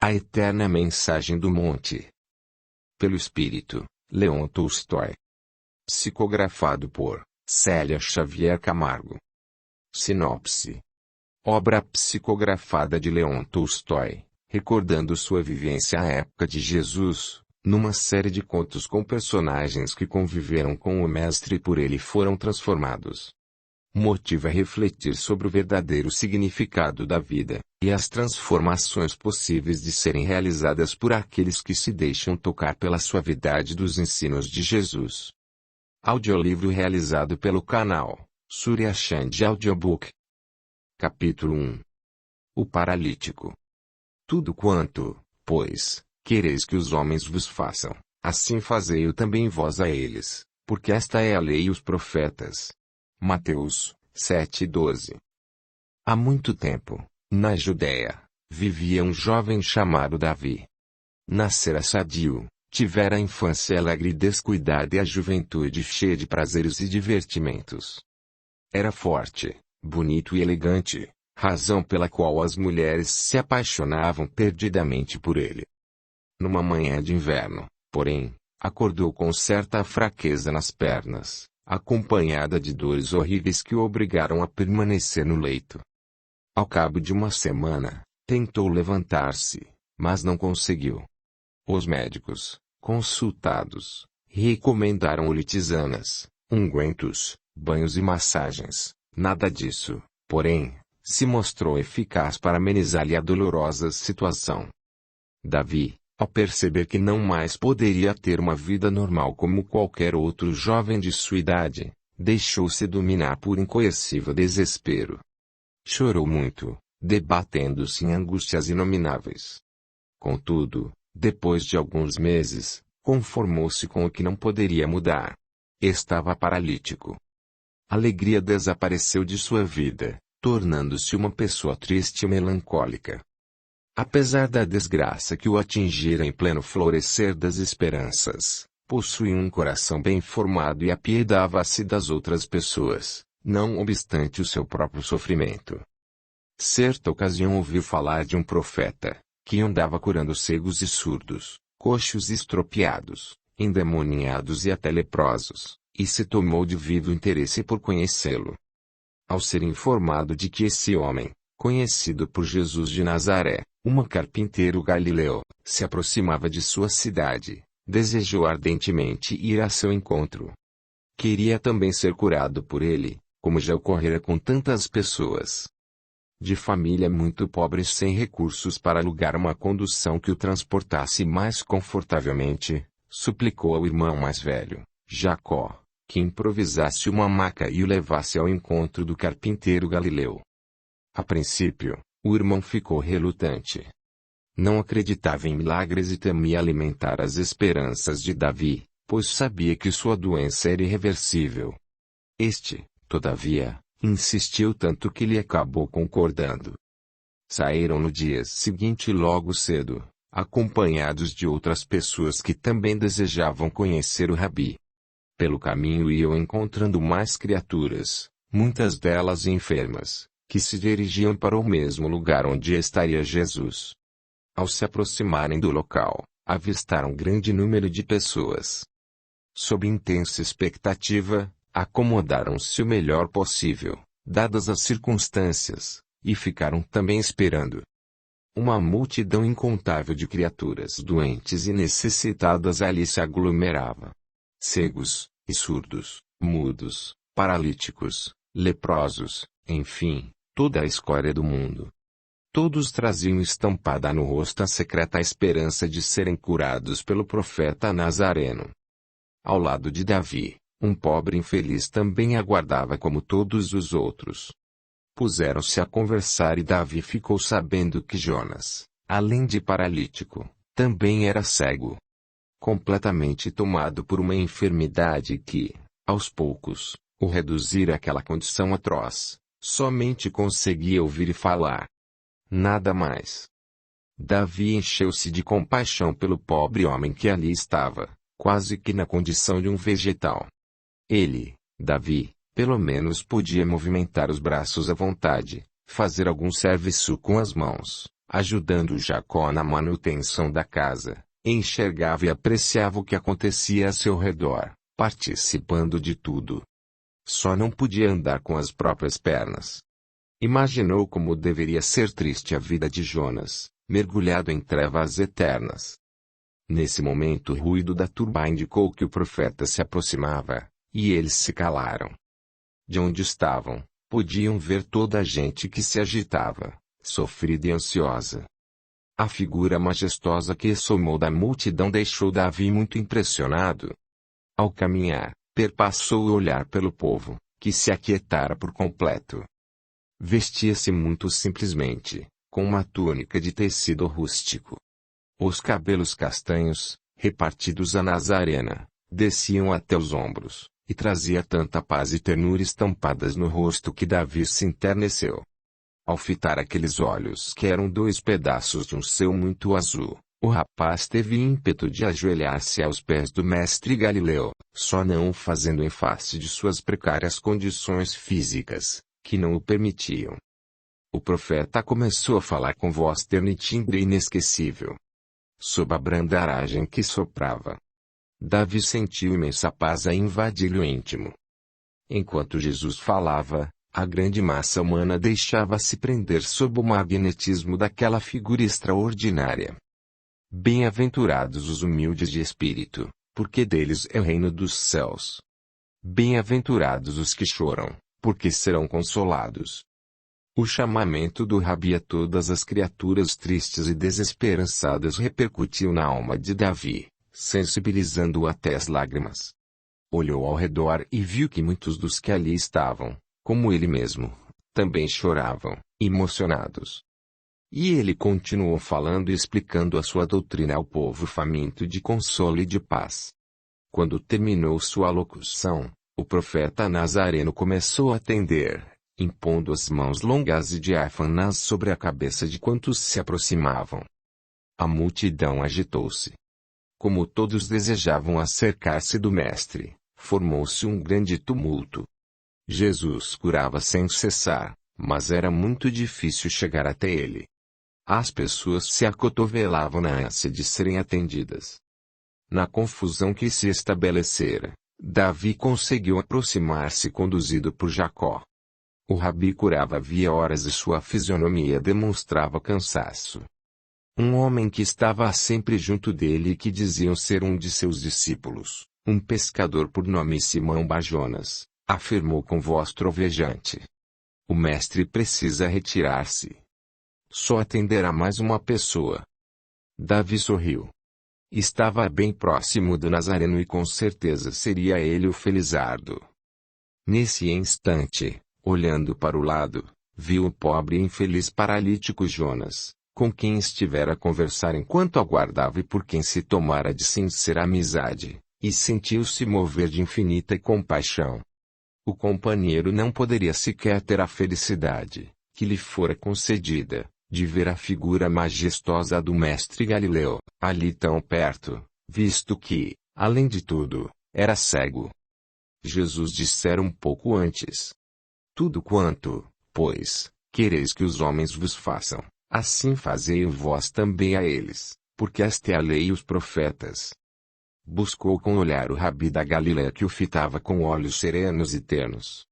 A Eterna Mensagem do Monte. Pelo Espírito, Leon Tolstói. Psicografado por Célia Xavier Camargo. Sinopse. Obra psicografada de Leon Tolstói, recordando sua vivência à época de Jesus, numa série de contos com personagens que conviveram com o Mestre e por ele foram transformados. Motiva a refletir sobre o verdadeiro significado da vida, e as transformações possíveis de serem realizadas por aqueles que se deixam tocar pela suavidade dos ensinos de Jesus. Audiolivro realizado pelo canal Surya Chand Audiobook. Capítulo 1. O paralítico. Tudo quanto, pois, quereis que os homens vos façam, assim fazei-o também vós a eles, porque esta é a lei e os profetas. Mateus 7:12. Há muito tempo, na Judéia, vivia um jovem chamado Davi. Nascera sadio, tivera a infância alegre e descuidada e a juventude cheia de prazeres e divertimentos. Era forte, bonito e elegante, razão pela qual as mulheres se apaixonavam perdidamente por ele. Numa manhã de inverno, porém, acordou com certa fraqueza nas pernas, acompanhada de dores horríveis que o obrigaram a permanecer no leito. Ao cabo de uma semana, tentou levantar-se, mas não conseguiu. Os médicos, consultados, recomendaram-lhe tisanas, ungüentos, banhos e massagens. Nada disso, porém, se mostrou eficaz para amenizar-lhe a dolorosa situação. Davi, ao perceber que não mais poderia ter uma vida normal como qualquer outro jovem de sua idade, deixou-se dominar por incoercível desespero. Chorou muito, debatendo-se em angústias inomináveis. Contudo, depois de alguns meses, conformou-se com o que não poderia mudar. Estava paralítico. A alegria desapareceu de sua vida, tornando-se uma pessoa triste e melancólica. Apesar da desgraça que o atingira em pleno florescer das esperanças, possuía um coração bem formado e apiedava-se das outras pessoas, não obstante o seu próprio sofrimento. Certa ocasião ouviu falar de um profeta, que andava curando cegos e surdos, coxos e estropiados, endemoniados e até leprosos, e se tomou de vivo interesse por conhecê-lo. Ao ser informado de que esse homem, conhecido por Jesus de Nazaré, um carpinteiro galileu, se aproximava de sua cidade, desejou ardentemente ir a seu encontro. Queria também ser curado por ele, como já ocorrera com tantas pessoas. De família muito pobre e sem recursos para alugar uma condução que o transportasse mais confortavelmente, suplicou ao irmão mais velho, Jacó, que improvisasse uma maca e o levasse ao encontro do carpinteiro galileu. A princípio, o irmão ficou relutante. Não acreditava em milagres e temia alimentar as esperanças de Davi, pois sabia que sua doença era irreversível. Este, todavia, insistiu tanto que ele acabou concordando. Saíram no dia seguinte logo cedo, acompanhados de outras pessoas que também desejavam conhecer o Rabi. Pelo caminho iam encontrando mais criaturas, muitas delas enfermas, que se dirigiam para o mesmo lugar onde estaria Jesus. Ao se aproximarem do local, avistaram grande número de pessoas. Sob intensa expectativa, acomodaram-se o melhor possível, dadas as circunstâncias, e ficaram também esperando. Uma multidão incontável de criaturas doentes e necessitadas ali se aglomerava. Cegos, e surdos, mudos, paralíticos, leprosos, enfim, toda a escória do mundo. Todos traziam estampada no rosto a secreta esperança de serem curados pelo profeta nazareno. Ao lado de Davi, um pobre infeliz também aguardava como todos os outros. Puseram-se a conversar e Davi ficou sabendo que Jonas, além de paralítico, também era cego. Completamente tomado por uma enfermidade que, aos poucos, o reduzira àquela condição atroz, somente conseguia ouvir e falar. Nada mais. Davi encheu-se de compaixão pelo pobre homem que ali estava, quase que na condição de um vegetal. Ele, Davi, pelo menos podia movimentar os braços à vontade, fazer algum serviço com as mãos, ajudando Jacó na manutenção da casa, enxergava e apreciava o que acontecia a seu redor, participando de tudo. Só não podia andar com as próprias pernas. Imaginou como deveria ser triste a vida de Jonas, mergulhado em trevas eternas. Nesse momento o ruído da turba indicou que o profeta se aproximava, e eles se calaram. De onde estavam, podiam ver toda a gente que se agitava, sofrida e ansiosa. A figura majestosa que somou da multidão deixou Davi muito impressionado. Ao caminhar, perpassou o olhar pelo povo, que se aquietara por completo. Vestia-se muito simplesmente, com uma túnica de tecido rústico. Os cabelos castanhos, repartidos à nazarena, desciam até os ombros, e trazia tanta paz e ternura estampadas no rosto que Davi se enterneceu. Ao fitar aqueles olhos que eram 2 pedaços de um céu muito azul, o rapaz teve ímpeto de ajoelhar-se aos pés do mestre Galileu, só não o fazendo em face de suas precárias condições físicas, que não o permitiam. O profeta começou a falar com voz terna e timbre inesquecível. Sob a branda aragem que soprava, Davi sentiu imensa paz a invadir-lhe o íntimo. Enquanto Jesus falava, a grande massa humana deixava-se prender sob o magnetismo daquela figura extraordinária. Bem-aventurados os humildes de espírito, porque deles é o reino dos céus. Bem-aventurados os que choram, porque serão consolados. O chamamento do Rabi a todas as criaturas tristes e desesperançadas repercutiu na alma de Davi, sensibilizando-o até as lágrimas. Olhou ao redor e viu que muitos dos que ali estavam, como ele mesmo, também choravam, emocionados. E ele continuou falando e explicando a sua doutrina ao povo faminto de consolo e de paz. Quando terminou sua locução, o profeta nazareno começou a atender, impondo as mãos longas e diáfanas sobre a cabeça de quantos se aproximavam. A multidão agitou-se. Como todos desejavam acercar-se do mestre, formou-se um grande tumulto. Jesus curava sem cessar, mas era muito difícil chegar até ele. As pessoas se acotovelavam na ânsia de serem atendidas. Na confusão que se estabelecera, Davi conseguiu aproximar-se conduzido por Jacó. O rabi curava havia horas e sua fisionomia demonstrava cansaço. Um homem que estava sempre junto dele e que diziam ser um de seus discípulos, um pescador por nome Simão Bar-Jonas, afirmou com voz trovejante: "O mestre precisa retirar-se. Só atenderá mais uma pessoa." Davi sorriu. Estava bem próximo do Nazareno e com certeza seria ele o felizardo. Nesse instante, olhando para o lado, viu o pobre e infeliz paralítico Jonas, com quem estivera a conversar enquanto aguardava e por quem se tomara de sincera amizade, e sentiu-se mover de infinita compaixão. O companheiro não poderia sequer ter a felicidade, que lhe fora concedida, de ver a figura majestosa do mestre Galileu, ali tão perto, visto que, além de tudo, era cego. Jesus dissera um pouco antes: "Tudo quanto, pois, quereis que os homens vos façam, assim fazei-o vós também a eles, porque esta é a lei e os profetas." Buscou com o olhar o rabi da Galileia que o fitava com olhos serenos e ternos.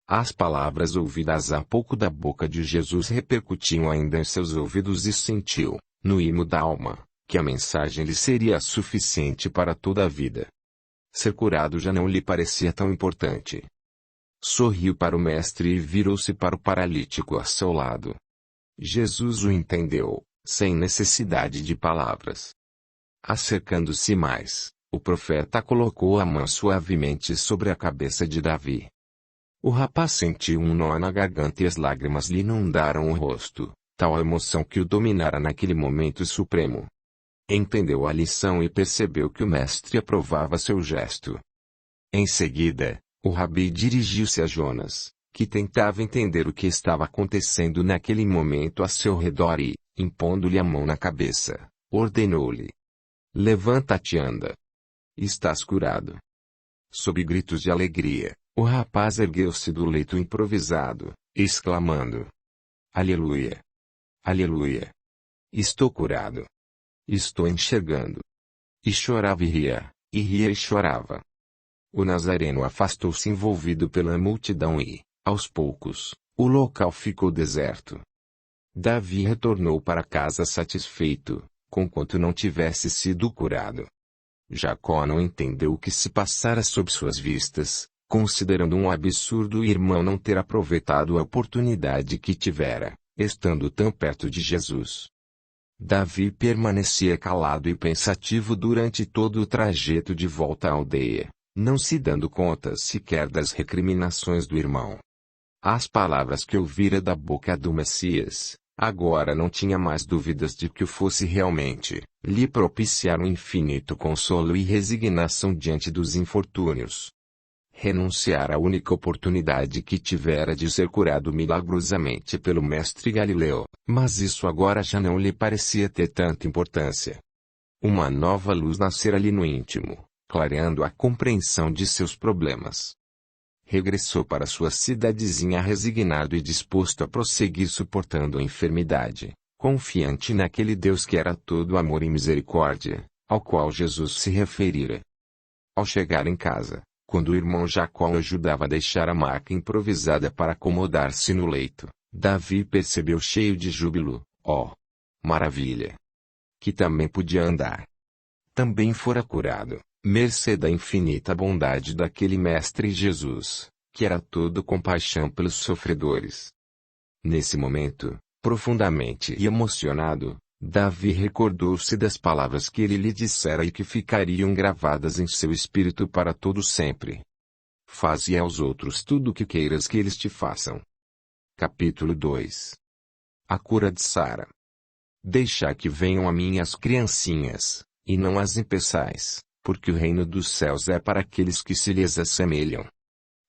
As palavras ouvidas há pouco da boca de Jesus repercutiam ainda em seus ouvidos e sentiu, no imo da alma, que a mensagem lhe seria suficiente para toda a vida. Ser curado já não lhe parecia tão importante. Sorriu para o mestre e virou-se para o paralítico a seu lado. Jesus o entendeu, sem necessidade de palavras. Acercando-se mais, o profeta colocou a mão suavemente sobre a cabeça de Davi. O rapaz sentiu um nó na garganta e as lágrimas lhe inundaram o rosto, tal a emoção que o dominara naquele momento supremo. Entendeu a lição e percebeu que o mestre aprovava seu gesto. Em seguida, o rabi dirigiu-se a Jonas, que tentava entender o que estava acontecendo naquele momento a seu redor e, impondo-lhe a mão na cabeça, ordenou-lhe: "Levanta-te e anda. Estás curado." Sob gritos de alegria, o rapaz ergueu-se do leito improvisado, exclamando: "Aleluia! Aleluia!" Estou curado. Estou enxergando. E chorava e ria e chorava. O nazareno afastou-se envolvido pela multidão e, aos poucos, o local ficou deserto. Davi retornou para casa satisfeito, conquanto não tivesse sido curado. Jacó não entendeu o que se passara sob suas vistas, considerando um absurdo o irmão não ter aproveitado a oportunidade que tivera, estando tão perto de Jesus. Davi permanecia calado e pensativo durante todo o trajeto de volta à aldeia, não se dando conta sequer das recriminações do irmão. As palavras que ouvira da boca do Messias, agora não tinha mais dúvidas de que o fosse realmente, lhe propiciaram infinito consolo e resignação diante dos infortúnios. Renunciar à única oportunidade que tivera de ser curado milagrosamente pelo mestre Galileu, mas isso agora já não lhe parecia ter tanta importância. Uma nova luz nascera-lhe no íntimo, clareando a compreensão de seus problemas. Regressou para sua cidadezinha resignado e disposto a prosseguir suportando a enfermidade, confiante naquele Deus que era todo amor e misericórdia, ao qual Jesus se referira. Ao chegar em casa, quando o irmão Jacó o ajudava a deixar a maca improvisada para acomodar-se no leito, Davi percebeu cheio de júbilo, maravilha! Que também podia andar. Também fora curado, mercê da infinita bondade daquele Mestre Jesus, que era todo compaixão pelos sofredores. Nesse momento, profundamente emocionado, Davi recordou-se das palavras que ele lhe dissera e que ficariam gravadas em seu espírito para todo sempre. Faze aos outros tudo o que queiras que eles te façam. Capítulo 2. A cura de Sara. Deixai que venham a mim as criancinhas, e não as impeçais, porque o reino dos céus é para aqueles que se lhes assemelham.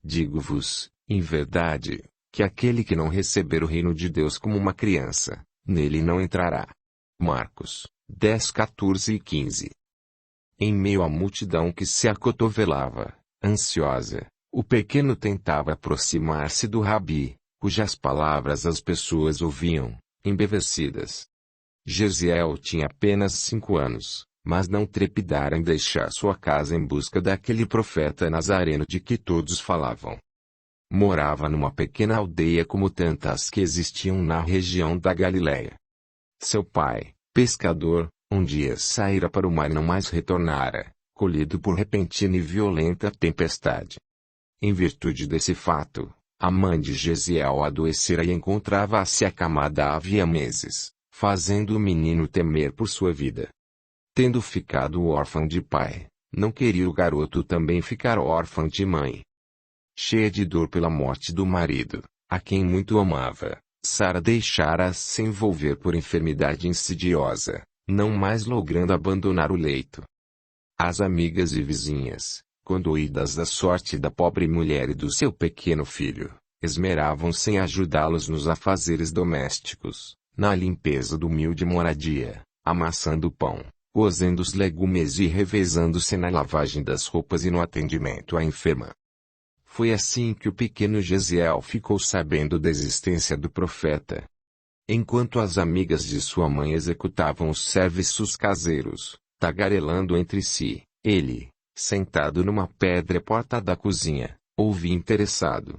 Digo-vos, em verdade, que aquele que não receber o reino de Deus como uma criança, nele não entrará. Marcos 10, 14 e 15. Em meio à multidão que se acotovelava, ansiosa, o pequeno tentava aproximar-se do rabi, cujas palavras as pessoas ouviam, embevecidas. Gesiel tinha apenas 5 anos, mas não trepidara em deixar sua casa em busca daquele profeta nazareno de que todos falavam. Morava numa pequena aldeia como tantas que existiam na região da Galiléia. Seu pai, pescador, um dia saíra para o mar e não mais retornara, colhido por repentina e violenta tempestade. Em virtude desse fato, a mãe de Gesiel adoecera e encontrava-se acamada havia meses, fazendo o menino temer por sua vida. Tendo ficado órfão de pai, não queria o garoto também ficar órfão de mãe. Cheia de dor pela morte do marido, a quem muito amava, Sara deixara-se envolver por enfermidade insidiosa, não mais logrando abandonar o leito. As amigas e vizinhas, condoídas da sorte da pobre mulher e do seu pequeno filho, esmeravam-se em ajudá-los nos afazeres domésticos, na limpeza do humilde moradia, amassando o pão, cozendo os legumes e revezando-se na lavagem das roupas e no atendimento à enferma. Foi assim que o pequeno Gesiel ficou sabendo da existência do profeta. Enquanto as amigas de sua mãe executavam os serviços caseiros, tagarelando entre si, ele, sentado numa pedra à porta da cozinha, ouvia interessado.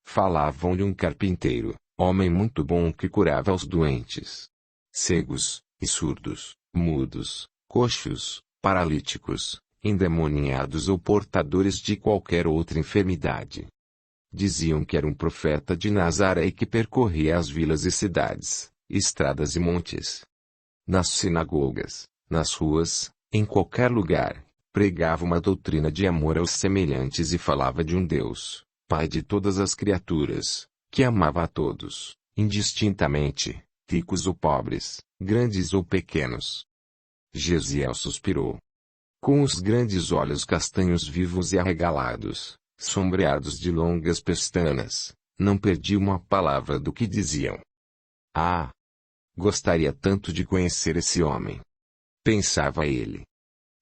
Falavam-lhe um carpinteiro, homem muito bom que curava os doentes, cegos, e surdos, mudos, coxos, paralíticos, endemoniados ou portadores de qualquer outra enfermidade. Diziam que era um profeta de Nazaré que percorria as vilas e cidades, estradas e montes. Nas sinagogas, nas ruas, em qualquer lugar, pregava uma doutrina de amor aos semelhantes e falava de um Deus, Pai de todas as criaturas, que amava a todos, indistintamente, ricos ou pobres, grandes ou pequenos. Gesiel suspirou. Com os grandes olhos castanhos vivos e arregalados, sombreados de longas pestanas, não perdia uma palavra do que diziam. Ah! Gostaria tanto de conhecer esse homem. Pensava ele.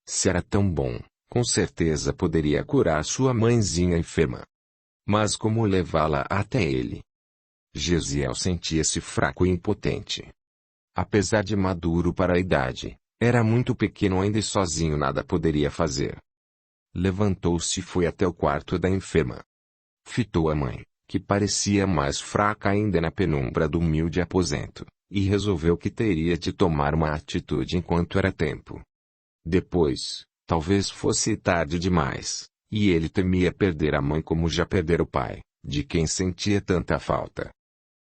Se era tão bom, com certeza poderia curar sua mãezinha enferma. Mas como levá-la até ele? Gesiel sentia-se fraco e impotente. apesar de maduro para a idade, era muito pequeno ainda e sozinho nada poderia fazer. Levantou-se e foi até o quarto da enferma. Fitou a mãe, que parecia mais fraca ainda na penumbra do humilde aposento, e resolveu que teria de tomar uma atitude enquanto era tempo. Depois, talvez fosse tarde demais, e ele temia perder a mãe como já perdera o pai, de quem sentia tanta falta.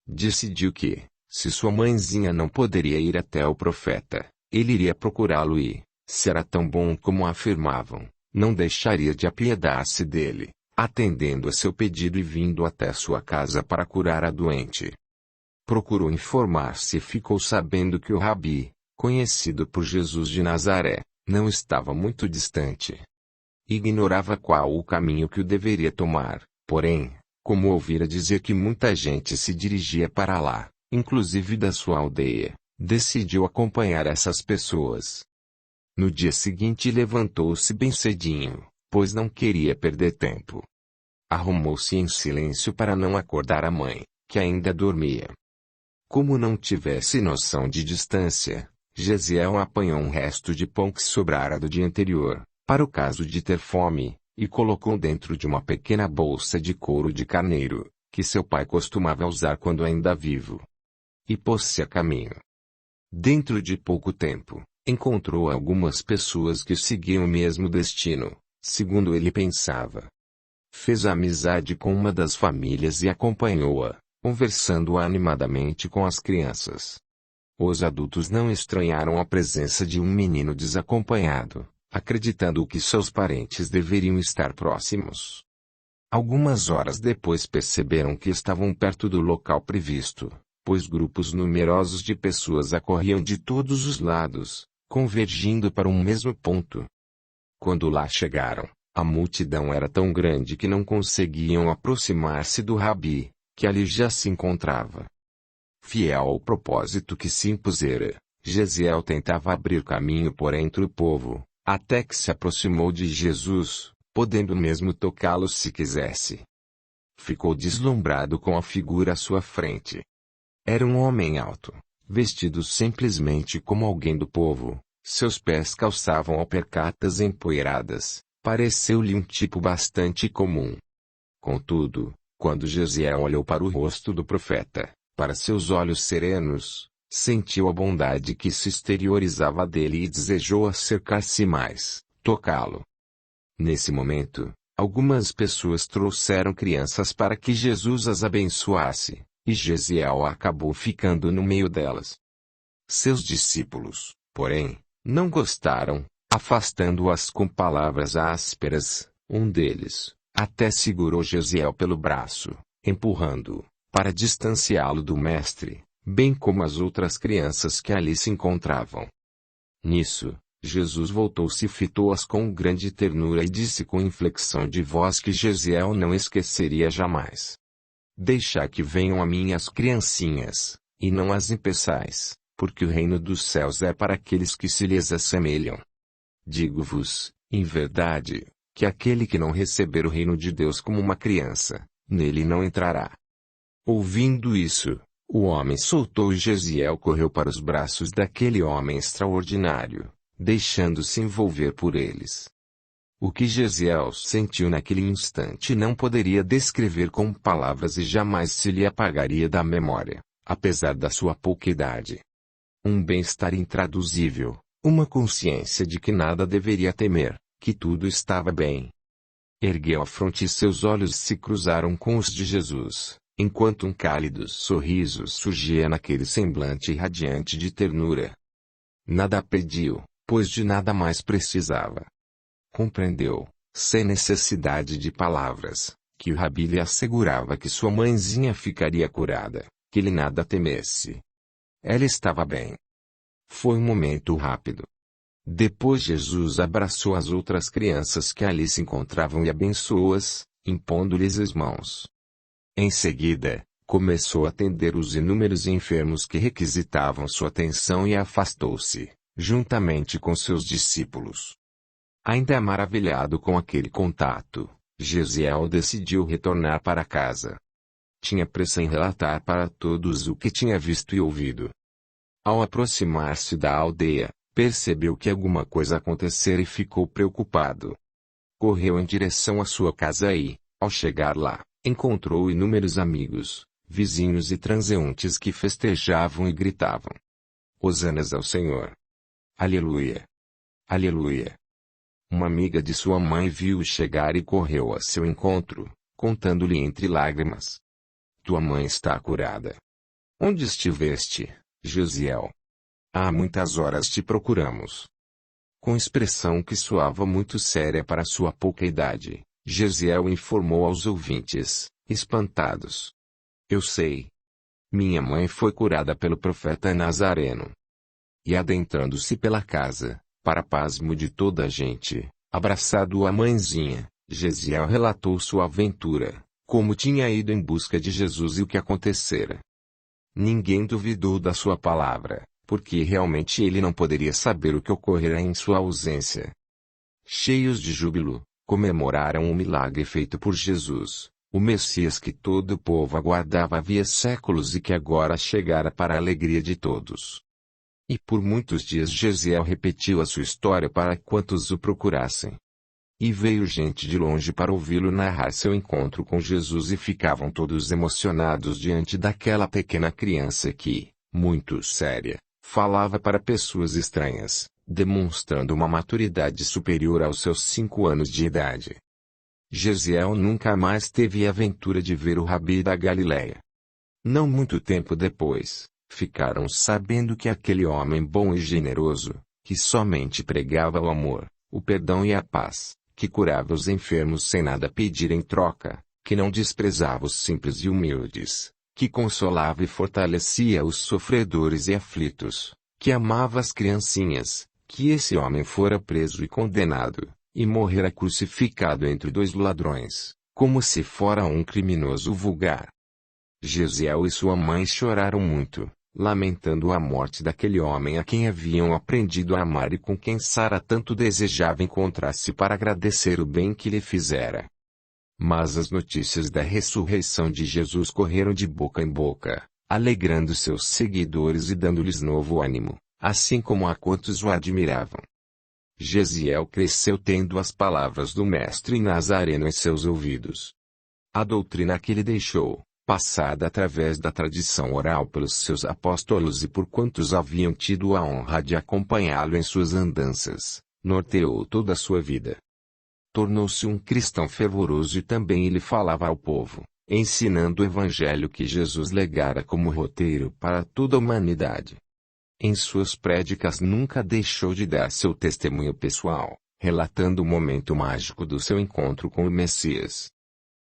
Decidiu que, se sua mãezinha não poderia ir até o profeta, ele iria procurá-lo e, se era tão bom como afirmavam, não deixaria de apiedar-se dele, atendendo a seu pedido e vindo até sua casa para curar a doente. Procurou informar-se e ficou sabendo que o rabi, conhecido por Jesus de Nazaré, não estava muito distante. Ignorava qual o caminho que o deveria tomar, porém, como ouvira dizer que muita gente se dirigia para lá, inclusive da sua aldeia, decidiu acompanhar essas pessoas. No dia seguinte levantou-se bem cedinho, pois não queria perder tempo. Arrumou-se em silêncio para não acordar a mãe, que ainda dormia. Como não tivesse noção de distância, Gesiel apanhou um resto de pão que sobrara do dia anterior, para o caso de ter fome, e colocou dentro de uma pequena bolsa de couro de carneiro, que seu pai costumava usar quando ainda vivo. E pôs-se a caminho. Dentro de pouco tempo, encontrou algumas pessoas que seguiam o mesmo destino, segundo ele pensava. Fez amizade com uma das famílias e acompanhou-a, conversando animadamente com as crianças. Os adultos não estranharam a presença de um menino desacompanhado, acreditando que seus parentes deveriam estar próximos. Algumas horas depois perceberam que estavam perto do local previsto, pois grupos numerosos de pessoas acorriam de todos os lados, convergindo para um mesmo ponto. Quando lá chegaram, a multidão era tão grande que não conseguiam aproximar-se do rabi, que ali já se encontrava. Fiel ao propósito que se impusera, Gesiel tentava abrir caminho por entre o povo, até que se aproximou de Jesus, podendo mesmo tocá-lo se quisesse. Ficou deslumbrado com a figura à sua frente. Era um homem alto, vestido simplesmente como alguém do povo, seus pés calçavam alpercatas empoeiradas, pareceu-lhe um tipo bastante comum. Contudo, quando Gesiel olhou para o rosto do profeta, para seus olhos serenos, sentiu a bondade que se exteriorizava dele e desejou acercar-se mais, tocá-lo. Nesse momento, algumas pessoas trouxeram crianças para que Jesus as abençoasse, e Gesiel acabou ficando no meio delas. Seus discípulos, porém, não gostaram, afastando-as com palavras ásperas. Um deles até segurou Gesiel pelo braço, empurrando-o, para distanciá-lo do mestre, bem como as outras crianças que ali se encontravam. Nisso, Jesus voltou-se e fitou-as com grande ternura e disse com inflexão de voz que Gesiel não esqueceria jamais. Deixai que venham a mim as criancinhas, e não as impeçais, porque o reino dos céus é para aqueles que se lhes assemelham. Digo-vos, em verdade, que aquele que não receber o reino de Deus como uma criança, nele não entrará. Ouvindo isso, o homem soltou e Gesiel correu para os braços daquele homem extraordinário, deixando-se envolver por eles. O que Gesiel sentiu naquele instante não poderia descrever com palavras e jamais se lhe apagaria da memória, apesar da sua pouca idade. Um bem-estar intraduzível, uma consciência de que nada deveria temer, que tudo estava bem. Ergueu a fronte e seus olhos se cruzaram com os de Jesus, enquanto um cálido sorriso surgia naquele semblante radiante de ternura. Nada pediu, pois de nada mais precisava. Compreendeu, sem necessidade de palavras, que o rabi lhe assegurava que sua mãezinha ficaria curada, que ele nada temesse. Ela estava bem. Foi um momento rápido. Depois Jesus abraçou as outras crianças que ali se encontravam e abençoou-as, impondo-lhes as mãos. Em seguida, começou a atender os inúmeros enfermos que requisitavam sua atenção e afastou-se, juntamente com seus discípulos. Ainda maravilhado com aquele contato, Gesiel decidiu retornar para casa. Tinha pressa em relatar para todos o que tinha visto e ouvido. Ao aproximar-se da aldeia, percebeu que alguma coisa acontecera e ficou preocupado. Correu em direção à sua casa e, ao chegar lá, encontrou inúmeros amigos, vizinhos e transeuntes que festejavam e gritavam: Hosanas ao Senhor! Aleluia! Aleluia! Uma amiga de sua mãe viu-o chegar e correu a seu encontro, contando-lhe entre lágrimas: Tua mãe está curada. Onde estiveste, Josiel? Há muitas horas te procuramos. Com expressão que soava muito séria para sua pouca idade, Josiel informou aos ouvintes, espantados: Eu sei. Minha mãe foi curada pelo profeta Nazareno. E adentrando-se pela casa, para pasmo de toda a gente, abraçado à mãezinha, Josiel relatou sua aventura, como tinha ido em busca de Jesus e o que acontecera. Ninguém duvidou da sua palavra, porque realmente ele não poderia saber o que ocorrera em sua ausência. Cheios de júbilo, comemoraram o milagre feito por Jesus, o Messias que todo o povo aguardava havia séculos e que agora chegara para a alegria de todos. E por muitos dias Josiel repetiu a sua história para quantos o procurassem. E veio gente de longe para ouvi-lo narrar seu encontro com Jesus e ficavam todos emocionados diante daquela pequena criança que, muito séria, falava para pessoas estranhas, demonstrando uma maturidade superior aos seus 5 anos de idade. Josiel nunca mais teve a aventura de ver o Rabi da Galileia. Não muito tempo depois, ficaram sabendo que aquele homem bom e generoso, que somente pregava o amor, o perdão e a paz, que curava os enfermos sem nada pedir em troca, que não desprezava os simples e humildes, que consolava e fortalecia os sofredores e aflitos, que amava as criancinhas, que esse homem fora preso e condenado, e morrera crucificado entre 2 ladrões, como se fora um criminoso vulgar. Josiel e sua mãe choraram muito, lamentando a morte daquele homem a quem haviam aprendido a amar e com quem Sara tanto desejava encontrar-se para agradecer o bem que lhe fizera. Mas as notícias da ressurreição de Jesus correram de boca em boca, alegrando seus seguidores e dando-lhes novo ânimo, assim como a quantos o admiravam. Josiel cresceu tendo as palavras do Mestre Nazareno em seus ouvidos. A doutrina que ele deixou, passada através da tradição oral pelos seus apóstolos e por quantos haviam tido a honra de acompanhá-lo em suas andanças, norteou toda a sua vida. Tornou-se um cristão fervoroso e também ele falava ao povo, ensinando o evangelho que Jesus legara como roteiro para toda a humanidade. Em suas prédicas nunca deixou de dar seu testemunho pessoal, relatando o momento mágico do seu encontro com o Messias.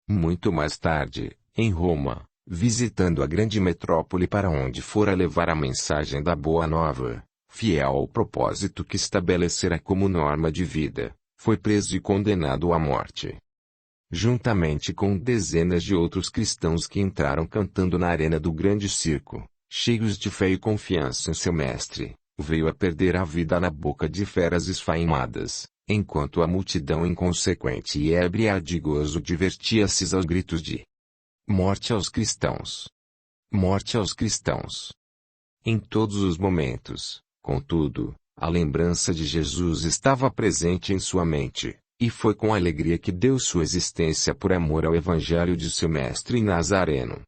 Muito mais tarde, em Roma, visitando a grande metrópole para onde fora levar a mensagem da Boa Nova, fiel ao propósito que estabelecera como norma de vida, foi preso e condenado à morte. Juntamente com dezenas de outros cristãos que entraram cantando na arena do grande circo, cheios de fé e confiança em seu mestre, veio a perder a vida na boca de feras esfaimadas, enquanto a multidão inconsequente e ébria de gozo divertia-se aos gritos de morte aos cristãos! Morte aos cristãos! Em todos os momentos, contudo, a lembrança de Jesus estava presente em sua mente, e foi com alegria que deu sua existência por amor ao evangelho de seu mestre Nazareno.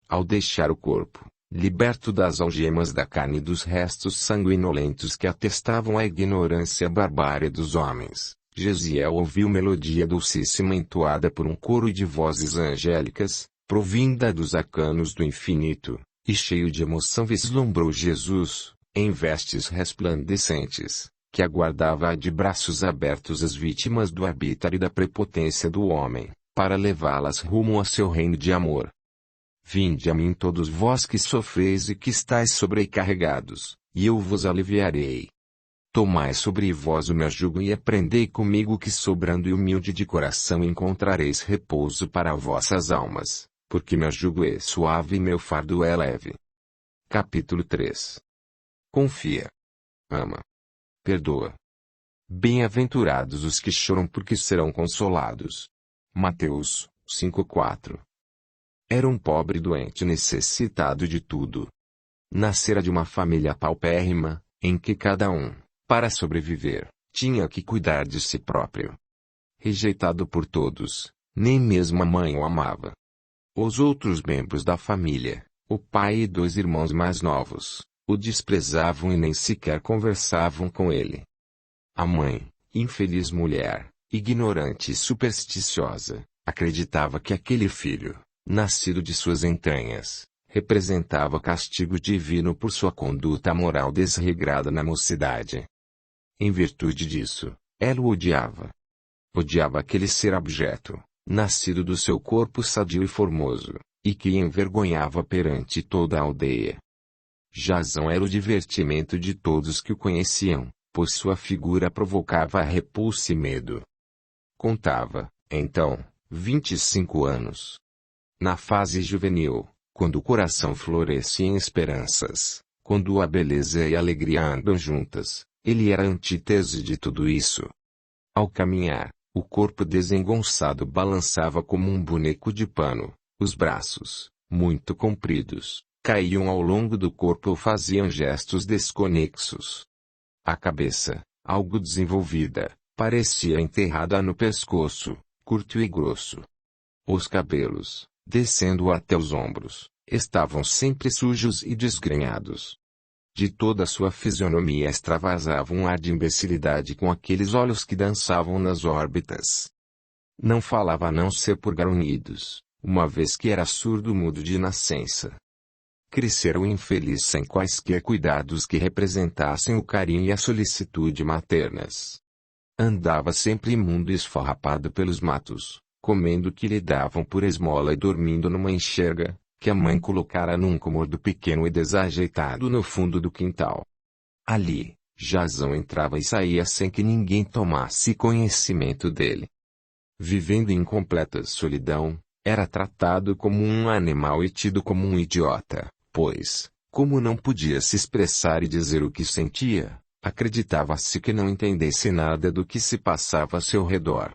Ao deixar o corpo, liberto das algemas da carne e dos restos sanguinolentos que atestavam a ignorância e a barbárie dos homens, Josiel ouviu melodia dulcíssima entoada por um coro de vozes angélicas, provinda dos arcanos do infinito, e cheio de emoção vislumbrou Jesus, em vestes resplandecentes, que aguardava de braços abertos as vítimas do arbítrio e da prepotência do homem, para levá-las rumo a seu reino de amor. Vinde a mim todos vós que sofreis e que estáis sobrecarregados, e eu vos aliviarei. Tomai sobre vós o meu jugo e aprendei comigo que sou brando e humilde de coração encontrareis repouso para vossas almas, porque meu jugo é suave e meu fardo é leve. Capítulo 3. Confia. Ama. Perdoa. Bem-aventurados os que choram porque serão consolados. Mateus 5:4. Era um pobre doente necessitado de tudo. Nascera de uma família paupérrima, em que cada um, para sobreviver, tinha que cuidar de si próprio. Rejeitado por todos, nem mesmo a mãe o amava. Os outros membros da família, o pai e 2 irmãos mais novos, o desprezavam e nem sequer conversavam com ele. A mãe, infeliz mulher, ignorante e supersticiosa, acreditava que aquele filho, nascido de suas entranhas, representava castigo divino por sua conduta moral desregrada na mocidade. Em virtude disso, ela o odiava. Odiava aquele ser abjeto, nascido do seu corpo sadio e formoso, e que envergonhava perante toda a aldeia. Jasão era o divertimento de todos que o conheciam, pois sua figura provocava repulsa e medo. Contava, então, 25 anos. Na fase juvenil, quando o coração floresce em esperanças, quando a beleza e a alegria andam juntas, ele era a antítese de tudo isso. Ao caminhar, o corpo desengonçado balançava como um boneco de pano, os braços, muito compridos, caíam ao longo do corpo ou faziam gestos desconexos. A cabeça, algo desenvolvida, parecia enterrada no pescoço, curto e grosso. Os cabelos, descendo até os ombros, estavam sempre sujos e desgrenhados. De toda sua fisionomia extravasava um ar de imbecilidade com aqueles olhos que dançavam nas órbitas. Não falava a não ser por grunhidos, uma vez que era surdo-mudo de nascença. Crescera o infeliz sem quaisquer cuidados que representassem o carinho e a solicitude maternas. Andava sempre imundo e esfarrapado pelos matos, comendo o que lhe davam por esmola e dormindo numa enxerga, que a mãe colocara num cômodo pequeno e desajeitado no fundo do quintal. Ali, Jasão entrava e saía sem que ninguém tomasse conhecimento dele. Vivendo em completa solidão, era tratado como um animal e tido como um idiota, pois, como não podia se expressar e dizer o que sentia, acreditava-se que não entendesse nada do que se passava a seu redor.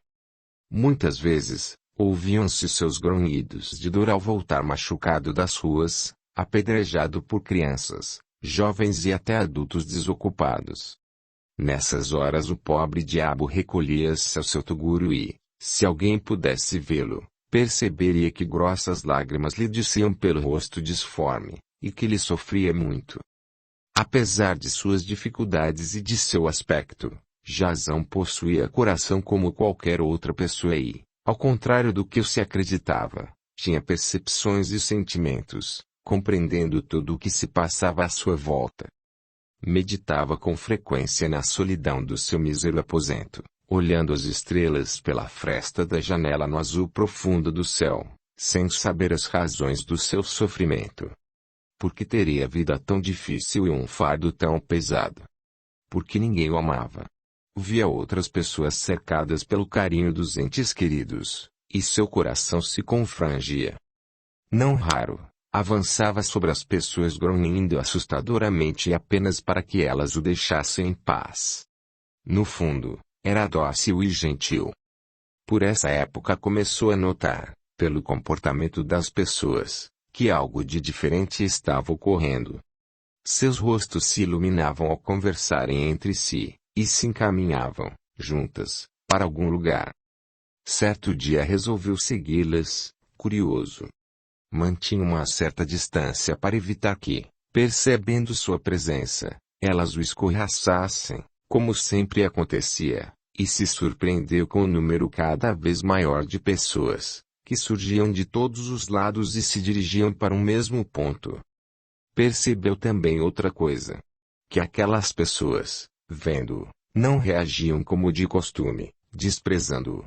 Muitas vezes, ouviam-se seus grunhidos de dor ao voltar machucado das ruas, apedrejado por crianças, jovens e até adultos desocupados. Nessas horas o pobre diabo recolhia-se ao seu tuguro e, se alguém pudesse vê-lo, perceberia que grossas lágrimas lhe desciam pelo rosto disforme, e que ele sofria muito. Apesar de suas dificuldades e de seu aspecto, Jasão possuía coração como qualquer outra pessoa e, ao contrário do que se acreditava, tinha percepções e sentimentos, compreendendo tudo o que se passava à sua volta. Meditava com frequência na solidão do seu mísero aposento, olhando as estrelas pela fresta da janela no azul profundo do céu, sem saber as razões do seu sofrimento. Por que teria a vida tão difícil e um fardo tão pesado? Porque ninguém o amava. Via outras pessoas cercadas pelo carinho dos entes queridos, e seu coração se confrangia. Não raro, avançava sobre as pessoas grunhindo assustadoramente apenas para que elas o deixassem em paz. No fundo, era dócil e gentil. Por essa época começou a notar, pelo comportamento das pessoas, que algo de diferente estava ocorrendo. Seus rostos se iluminavam ao conversarem entre si, e se encaminhavam, juntas, para algum lugar. Certo dia resolveu segui-las, curioso. Mantinha uma certa distância para evitar que, percebendo sua presença, elas o escorraçassem, como sempre acontecia, e se surpreendeu com o número cada vez maior de pessoas, que surgiam de todos os lados e se dirigiam para um mesmo ponto. Percebeu também outra coisa. Que aquelas pessoas, vendo-o, não reagiam como de costume, desprezando-o.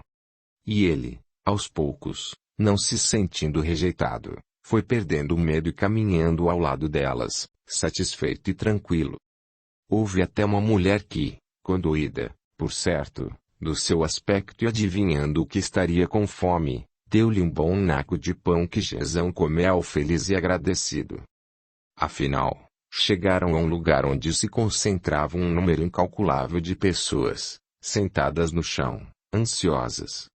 E ele, aos poucos, não se sentindo rejeitado, foi perdendo o medo e caminhando ao lado delas, satisfeito e tranquilo. Houve até uma mulher que, condoída, por certo, do seu aspecto e adivinhando que estaria com fome, deu-lhe um bom naco de pão que Jasão comeu feliz e agradecido. Afinal, chegaram a um lugar onde se concentrava um número incalculável de pessoas, sentadas no chão, ansiosas.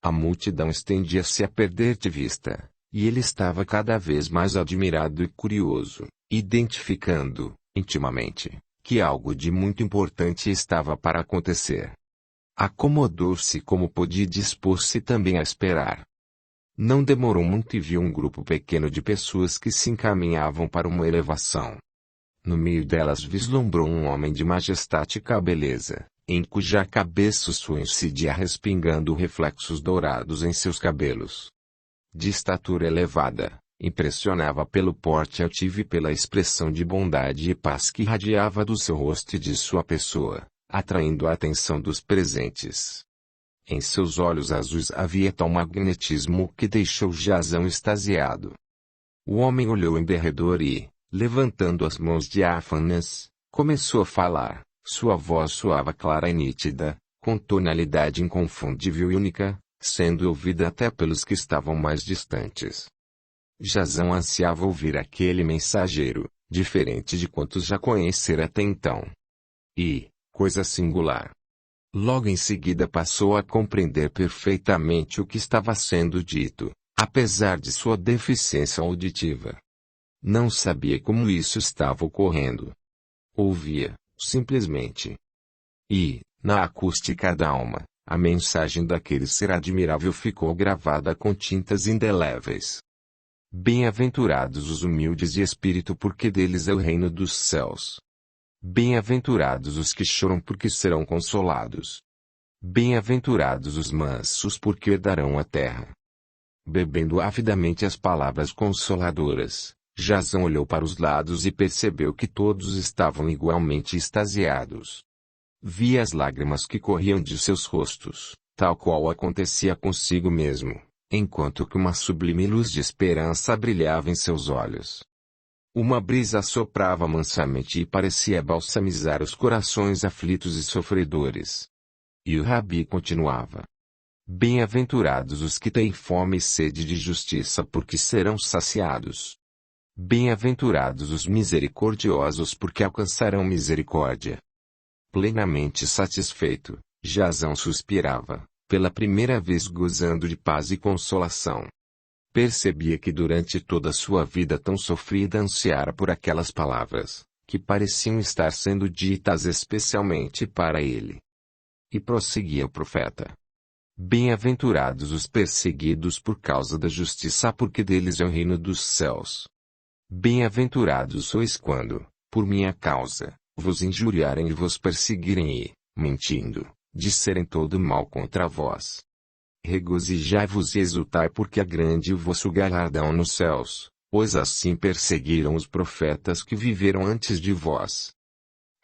A multidão estendia-se a perder de vista, e ele estava cada vez mais admirado e curioso, identificando, intimamente, que algo de muito importante estava para acontecer. Acomodou-se como pôde e dispôs-se também a esperar. Não demorou muito e viu um grupo pequeno de pessoas que se encaminhavam para uma elevação. No meio delas vislumbrou um homem de majestática beleza, em cuja cabeça o sol incidia respingando reflexos dourados em seus cabelos. De estatura elevada, impressionava pelo porte altivo e pela expressão de bondade e paz que irradiava do seu rosto e de sua pessoa, atraindo a atenção dos presentes. Em seus olhos azuis havia tal magnetismo que deixou Jazão extasiado. O homem olhou em derredor e, levantando as mãos diáfanas, começou a falar. Sua voz soava clara e nítida, com tonalidade inconfundível e única, sendo ouvida até pelos que estavam mais distantes. Jazão ansiava ouvir aquele mensageiro, diferente de quantos já conhecera até então. E, coisa singular, logo em seguida passou a compreender perfeitamente o que estava sendo dito, apesar de sua deficiência auditiva. Não sabia como isso estava ocorrendo. Ouvia, simplesmente. E, na acústica da alma, a mensagem daquele ser admirável ficou gravada com tintas indeléveis. Bem-aventurados os humildes de espírito, porque deles é o reino dos céus. Bem-aventurados os que choram, porque serão consolados. Bem-aventurados os mansos, porque herdarão a terra. Bebendo avidamente as palavras consoladoras, Jazão olhou para os lados e percebeu que todos estavam igualmente extasiados. Via as lágrimas que corriam de seus rostos, tal qual acontecia consigo mesmo, enquanto que uma sublime luz de esperança brilhava em seus olhos. Uma brisa soprava mansamente e parecia balsamizar os corações aflitos e sofredores. E o Rabi continuava. Bem-aventurados os que têm fome e sede de justiça, porque serão saciados. Bem-aventurados os misericordiosos, porque alcançarão misericórdia. Plenamente satisfeito, Jazão suspirava, pela primeira vez gozando de paz e consolação. Percebia que durante toda a sua vida tão sofrida ansiara por aquelas palavras, que pareciam estar sendo ditas especialmente para ele. E prosseguia o profeta. Bem-aventurados os perseguidos por causa da justiça, porque deles é o reino dos céus. Bem-aventurados sois quando, por minha causa, vos injuriarem e vos perseguirem e, mentindo, disserem todo mal contra vós. Regozijai-vos e exultai, porque é grande o vosso galardão nos céus, pois assim perseguiram os profetas que viveram antes de vós.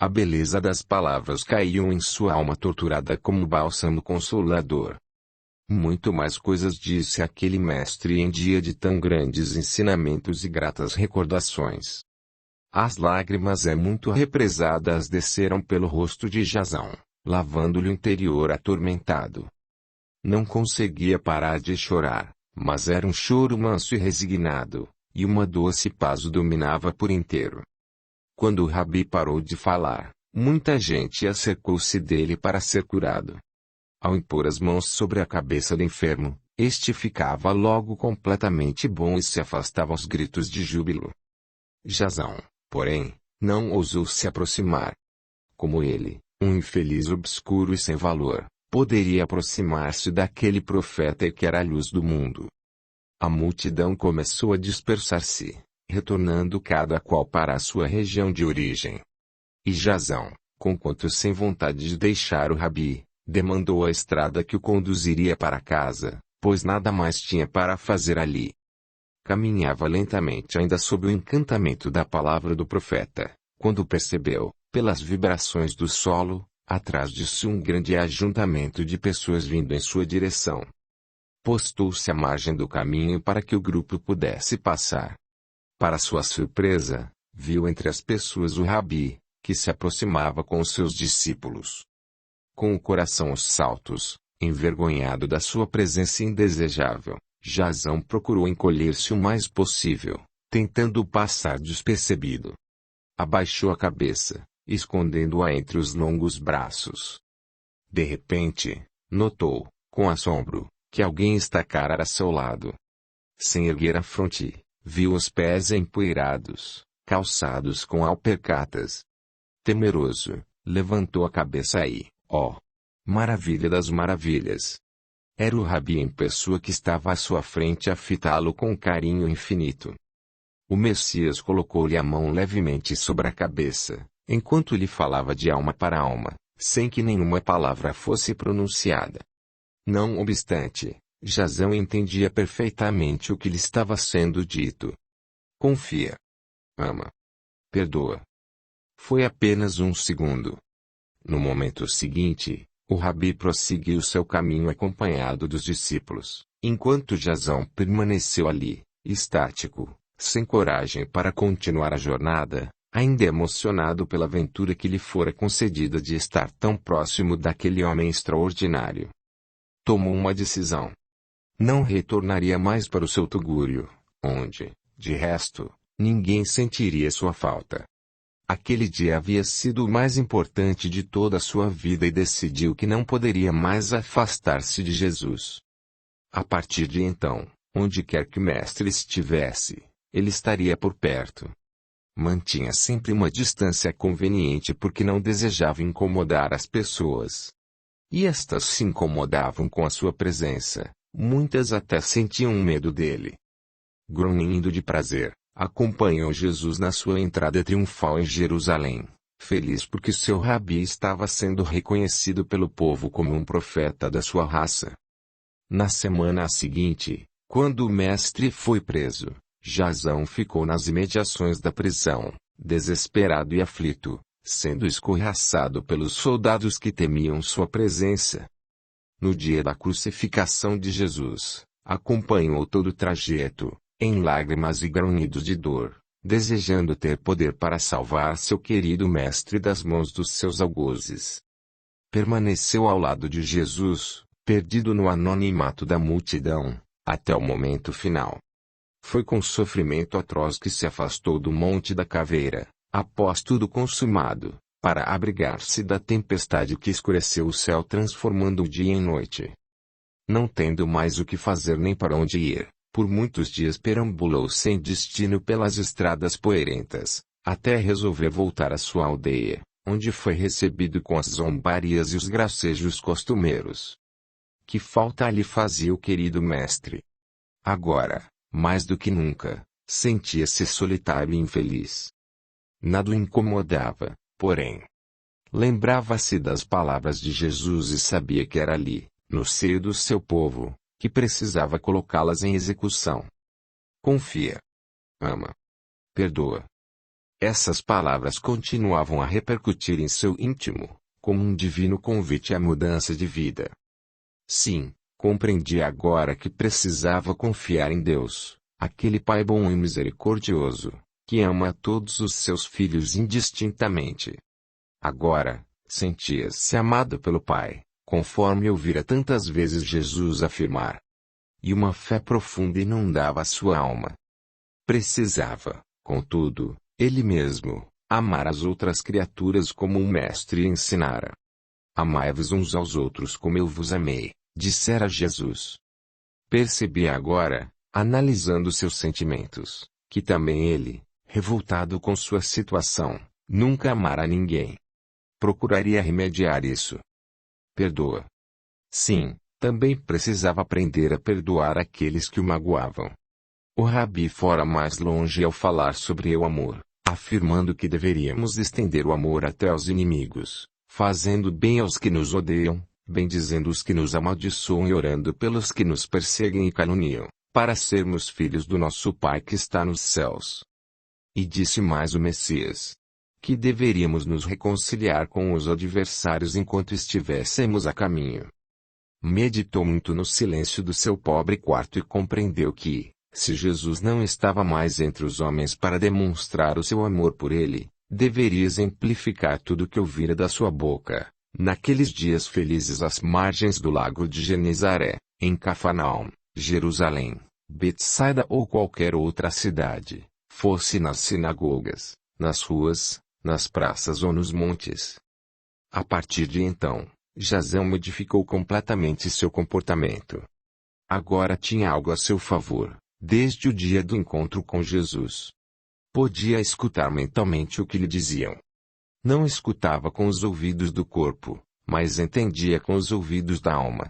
A beleza das palavras caiu em sua alma torturada como bálsamo consolador. Muito mais coisas disse aquele mestre em dia de tão grandes ensinamentos e gratas recordações. As lágrimas muito represadas desceram pelo rosto de Jazão, lavando-lhe o interior atormentado. Não conseguia parar de chorar, mas era um choro manso e resignado, e uma doce paz o dominava por inteiro. Quando o Rabi parou de falar, muita gente acercou-se dele para ser curado. Ao impor as mãos sobre a cabeça do enfermo, este ficava logo completamente bom e se afastava aos gritos de júbilo. Jazão, porém, não ousou se aproximar. Como ele, um infeliz obscuro e sem valor, poderia aproximar-se daquele profeta que era a luz do mundo. A multidão começou a dispersar-se, retornando cada qual para a sua região de origem. E Jazão, conquanto sem vontade de deixar o Rabi, demandou a estrada que o conduziria para casa, pois nada mais tinha para fazer ali. Caminhava lentamente ainda sob o encantamento da palavra do profeta, quando percebeu, pelas vibrações do solo, atrás de si um grande ajuntamento de pessoas vindo em sua direção. Postou-se à margem do caminho para que o grupo pudesse passar. Para sua surpresa, viu entre as pessoas o Rabi, que se aproximava com os seus discípulos. Com o coração aos saltos, envergonhado da sua presença indesejável, Jazão procurou encolher-se o mais possível, tentando passar despercebido. Abaixou a cabeça, escondendo-a entre os longos braços. De repente, notou, com assombro, que alguém estacara a seu lado. Sem erguer a fronte, viu os pés empoeirados, calçados com alpercatas. Temeroso, levantou a cabeça e, ó, maravilha das maravilhas! Era o Rabi em pessoa que estava à sua frente a fitá-lo com carinho infinito. O Messias colocou-lhe a mão levemente sobre a cabeça, enquanto lhe falava de alma para alma, sem que nenhuma palavra fosse pronunciada. Não obstante, Jasão entendia perfeitamente o que lhe estava sendo dito. Confia. Ama. Perdoa. Foi apenas um segundo. No momento seguinte, o Rabi prosseguiu seu caminho acompanhado dos discípulos, enquanto Jasão permaneceu ali, estático, sem coragem para continuar a jornada, ainda emocionado pela aventura que lhe fora concedida de estar tão próximo daquele homem extraordinário. Tomou uma decisão. Não retornaria mais para o seu tugúrio, onde, de resto, ninguém sentiria sua falta. Aquele dia havia sido o mais importante de toda a sua vida e decidiu que não poderia mais afastar-se de Jesus. A partir de então, onde quer que o mestre estivesse, ele estaria por perto. Mantinha sempre uma distância conveniente porque não desejava incomodar as pessoas. E estas se incomodavam com a sua presença, muitas até sentiam medo dele. Grunhindo de prazer, acompanhou Jesus na sua entrada triunfal em Jerusalém, feliz porque seu Rabi estava sendo reconhecido pelo povo como um profeta da sua raça. Na semana seguinte, quando o mestre foi preso, Jasão ficou nas imediações da prisão, desesperado e aflito, sendo escorraçado pelos soldados que temiam sua presença. No dia da crucificação de Jesus, acompanhou todo o trajeto, em lágrimas e grunhidos de dor, desejando ter poder para salvar seu querido mestre das mãos dos seus algozes. Permaneceu ao lado de Jesus, perdido no anonimato da multidão, até o momento final. Foi com sofrimento atroz que se afastou do Monte da Caveira, após tudo consumado, para abrigar-se da tempestade que escureceu o céu transformando o dia em noite. Não tendo mais o que fazer nem para onde ir, por muitos dias perambulou sem destino pelas estradas poeirentas, até resolver voltar à sua aldeia, onde foi recebido com as zombarias e os gracejos costumeiros. Que falta lhe fazia o querido mestre? Agora, mais do que nunca, sentia-se solitário e infeliz. Nada o incomodava, porém. Lembrava-se das palavras de Jesus e sabia que era ali, no seio do seu povo, que precisava colocá-las em execução. Confia. Ama. Perdoa. Essas palavras continuavam a repercutir em seu íntimo, como um divino convite à mudança de vida. Sim, compreendia agora que precisava confiar em Deus, aquele Pai bom e misericordioso, que ama a todos os seus filhos indistintamente. Agora, sentia-se amado pelo Pai, conforme ouvira tantas vezes Jesus afirmar. E uma fé profunda inundava a sua alma. Precisava, contudo, ele mesmo, amar as outras criaturas como o Mestre ensinara. Amai-vos uns aos outros como eu vos amei, dissera Jesus. Percebia agora, analisando seus sentimentos, que também ele, revoltado com sua situação, nunca amara ninguém. Procuraria remediar isso. Perdoa. Sim, também precisava aprender a perdoar aqueles que o magoavam. O Rabi fora mais longe ao falar sobre o amor, afirmando que deveríamos estender o amor até aos inimigos, fazendo bem aos que nos odeiam, bendizendo os que nos amaldiçoam e orando pelos que nos perseguem e caluniam, para sermos filhos do nosso Pai que está nos céus. E disse mais o Messias: que deveríamos nos reconciliar com os adversários enquanto estivéssemos a caminho. Meditou muito no silêncio do seu pobre quarto e compreendeu que, se Jesus não estava mais entre os homens para demonstrar o seu amor por ele, deveria exemplificar tudo o que ouvira da sua boca, naqueles dias felizes às margens do lago de Genezaré, em Cafarnaum, Jerusalém, Betsaida ou qualquer outra cidade, fosse nas sinagogas, nas ruas, nas praças ou nos montes. A partir de então, Jasão modificou completamente seu comportamento. Agora tinha algo a seu favor, desde o dia do encontro com Jesus. Podia escutar mentalmente o que lhe diziam. Não escutava com os ouvidos do corpo, mas entendia com os ouvidos da alma.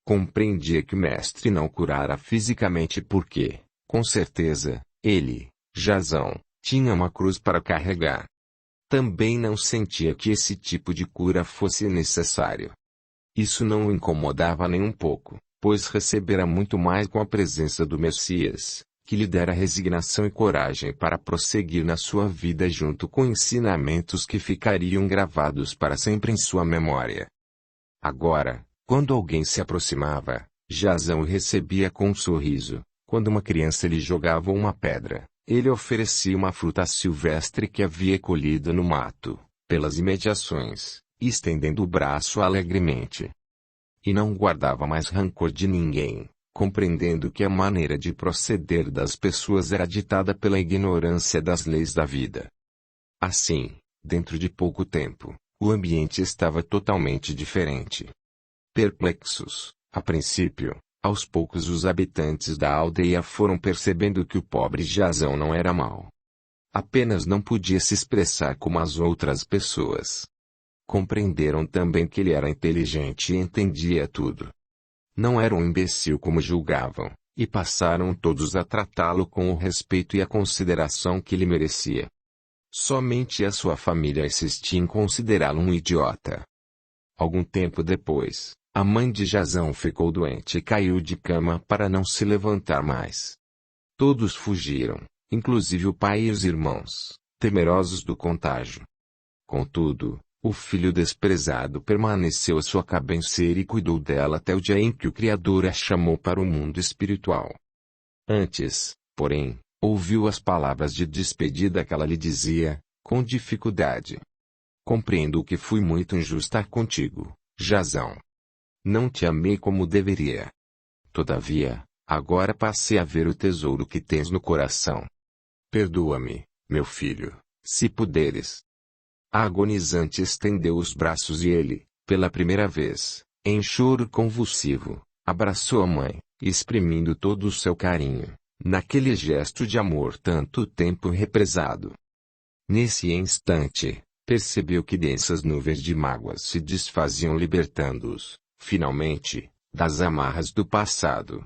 Compreendia que o mestre não curara fisicamente porque, com certeza, ele, Jazão, tinha uma cruz para carregar. Também não sentia que esse tipo de cura fosse necessário. Isso não o incomodava nem um pouco, pois recebera muito mais com a presença do Messias, que lhe dera resignação e coragem para prosseguir na sua vida junto com ensinamentos que ficariam gravados para sempre em sua memória. Agora, quando alguém se aproximava, Jazão o recebia com um sorriso. Quando uma criança lhe jogava uma pedra, ele oferecia uma fruta silvestre que havia colhido no mato, pelas imediações, estendendo o braço alegremente. E não guardava mais rancor de ninguém, compreendendo que a maneira de proceder das pessoas era ditada pela ignorância das leis da vida. Assim, dentro de pouco tempo, o ambiente estava totalmente diferente. Perplexos, a princípio, aos poucos os habitantes da aldeia foram percebendo que o pobre Jazão não era mau. Apenas não podia se expressar como as outras pessoas. Compreenderam também que ele era inteligente e entendia tudo. Não era um imbecil como julgavam, e passaram todos a tratá-lo com o respeito e a consideração que lhe merecia. Somente a sua família insistia em considerá-lo um idiota. Algum tempo depois, a mãe de Jazão ficou doente e caiu de cama para não se levantar mais. Todos fugiram, inclusive o pai e os irmãos, temerosos do contágio. Contudo, o filho desprezado permaneceu à sua cabeceira e cuidou dela até o dia em que o Criador a chamou para o mundo espiritual. Antes, porém, ouviu as palavras de despedida que ela lhe dizia, com dificuldade. Compreendo que fui muito injusta contigo, Jazão. Não te amei como deveria. Todavia, agora passei a ver o tesouro que tens no coração. Perdoa-me, meu filho, se puderes. A agonizante estendeu os braços e ele, pela primeira vez, em choro convulsivo, abraçou a mãe, exprimindo todo o seu carinho, naquele gesto de amor tanto tempo represado. Nesse instante, percebeu que densas nuvens de mágoas se desfaziam libertando-os, finalmente, das amarras do passado.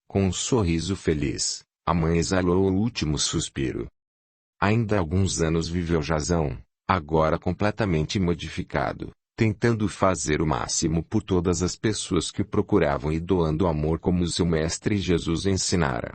Com um sorriso feliz, a mãe exalou o último suspiro. Ainda alguns anos viveu Jazão, agora completamente modificado, tentando fazer o máximo por todas as pessoas que o procuravam e doando amor como seu mestre Jesus ensinara.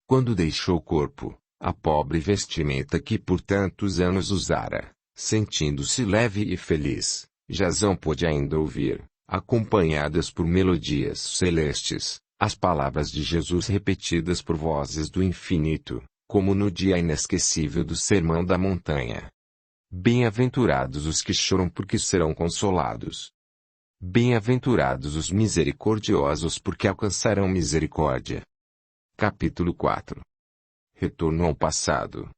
Quando deixou o corpo, a pobre vestimenta que por tantos anos usara, sentindo-se leve e feliz, Jazão pôde ainda ouvir, acompanhadas por melodias celestes, as palavras de Jesus repetidas por vozes do infinito, como no dia inesquecível do Sermão da Montanha. Bem-aventurados os que choram porque serão consolados. Bem-aventurados os misericordiosos porque alcançarão misericórdia. Capítulo 4. Retorno ao passado.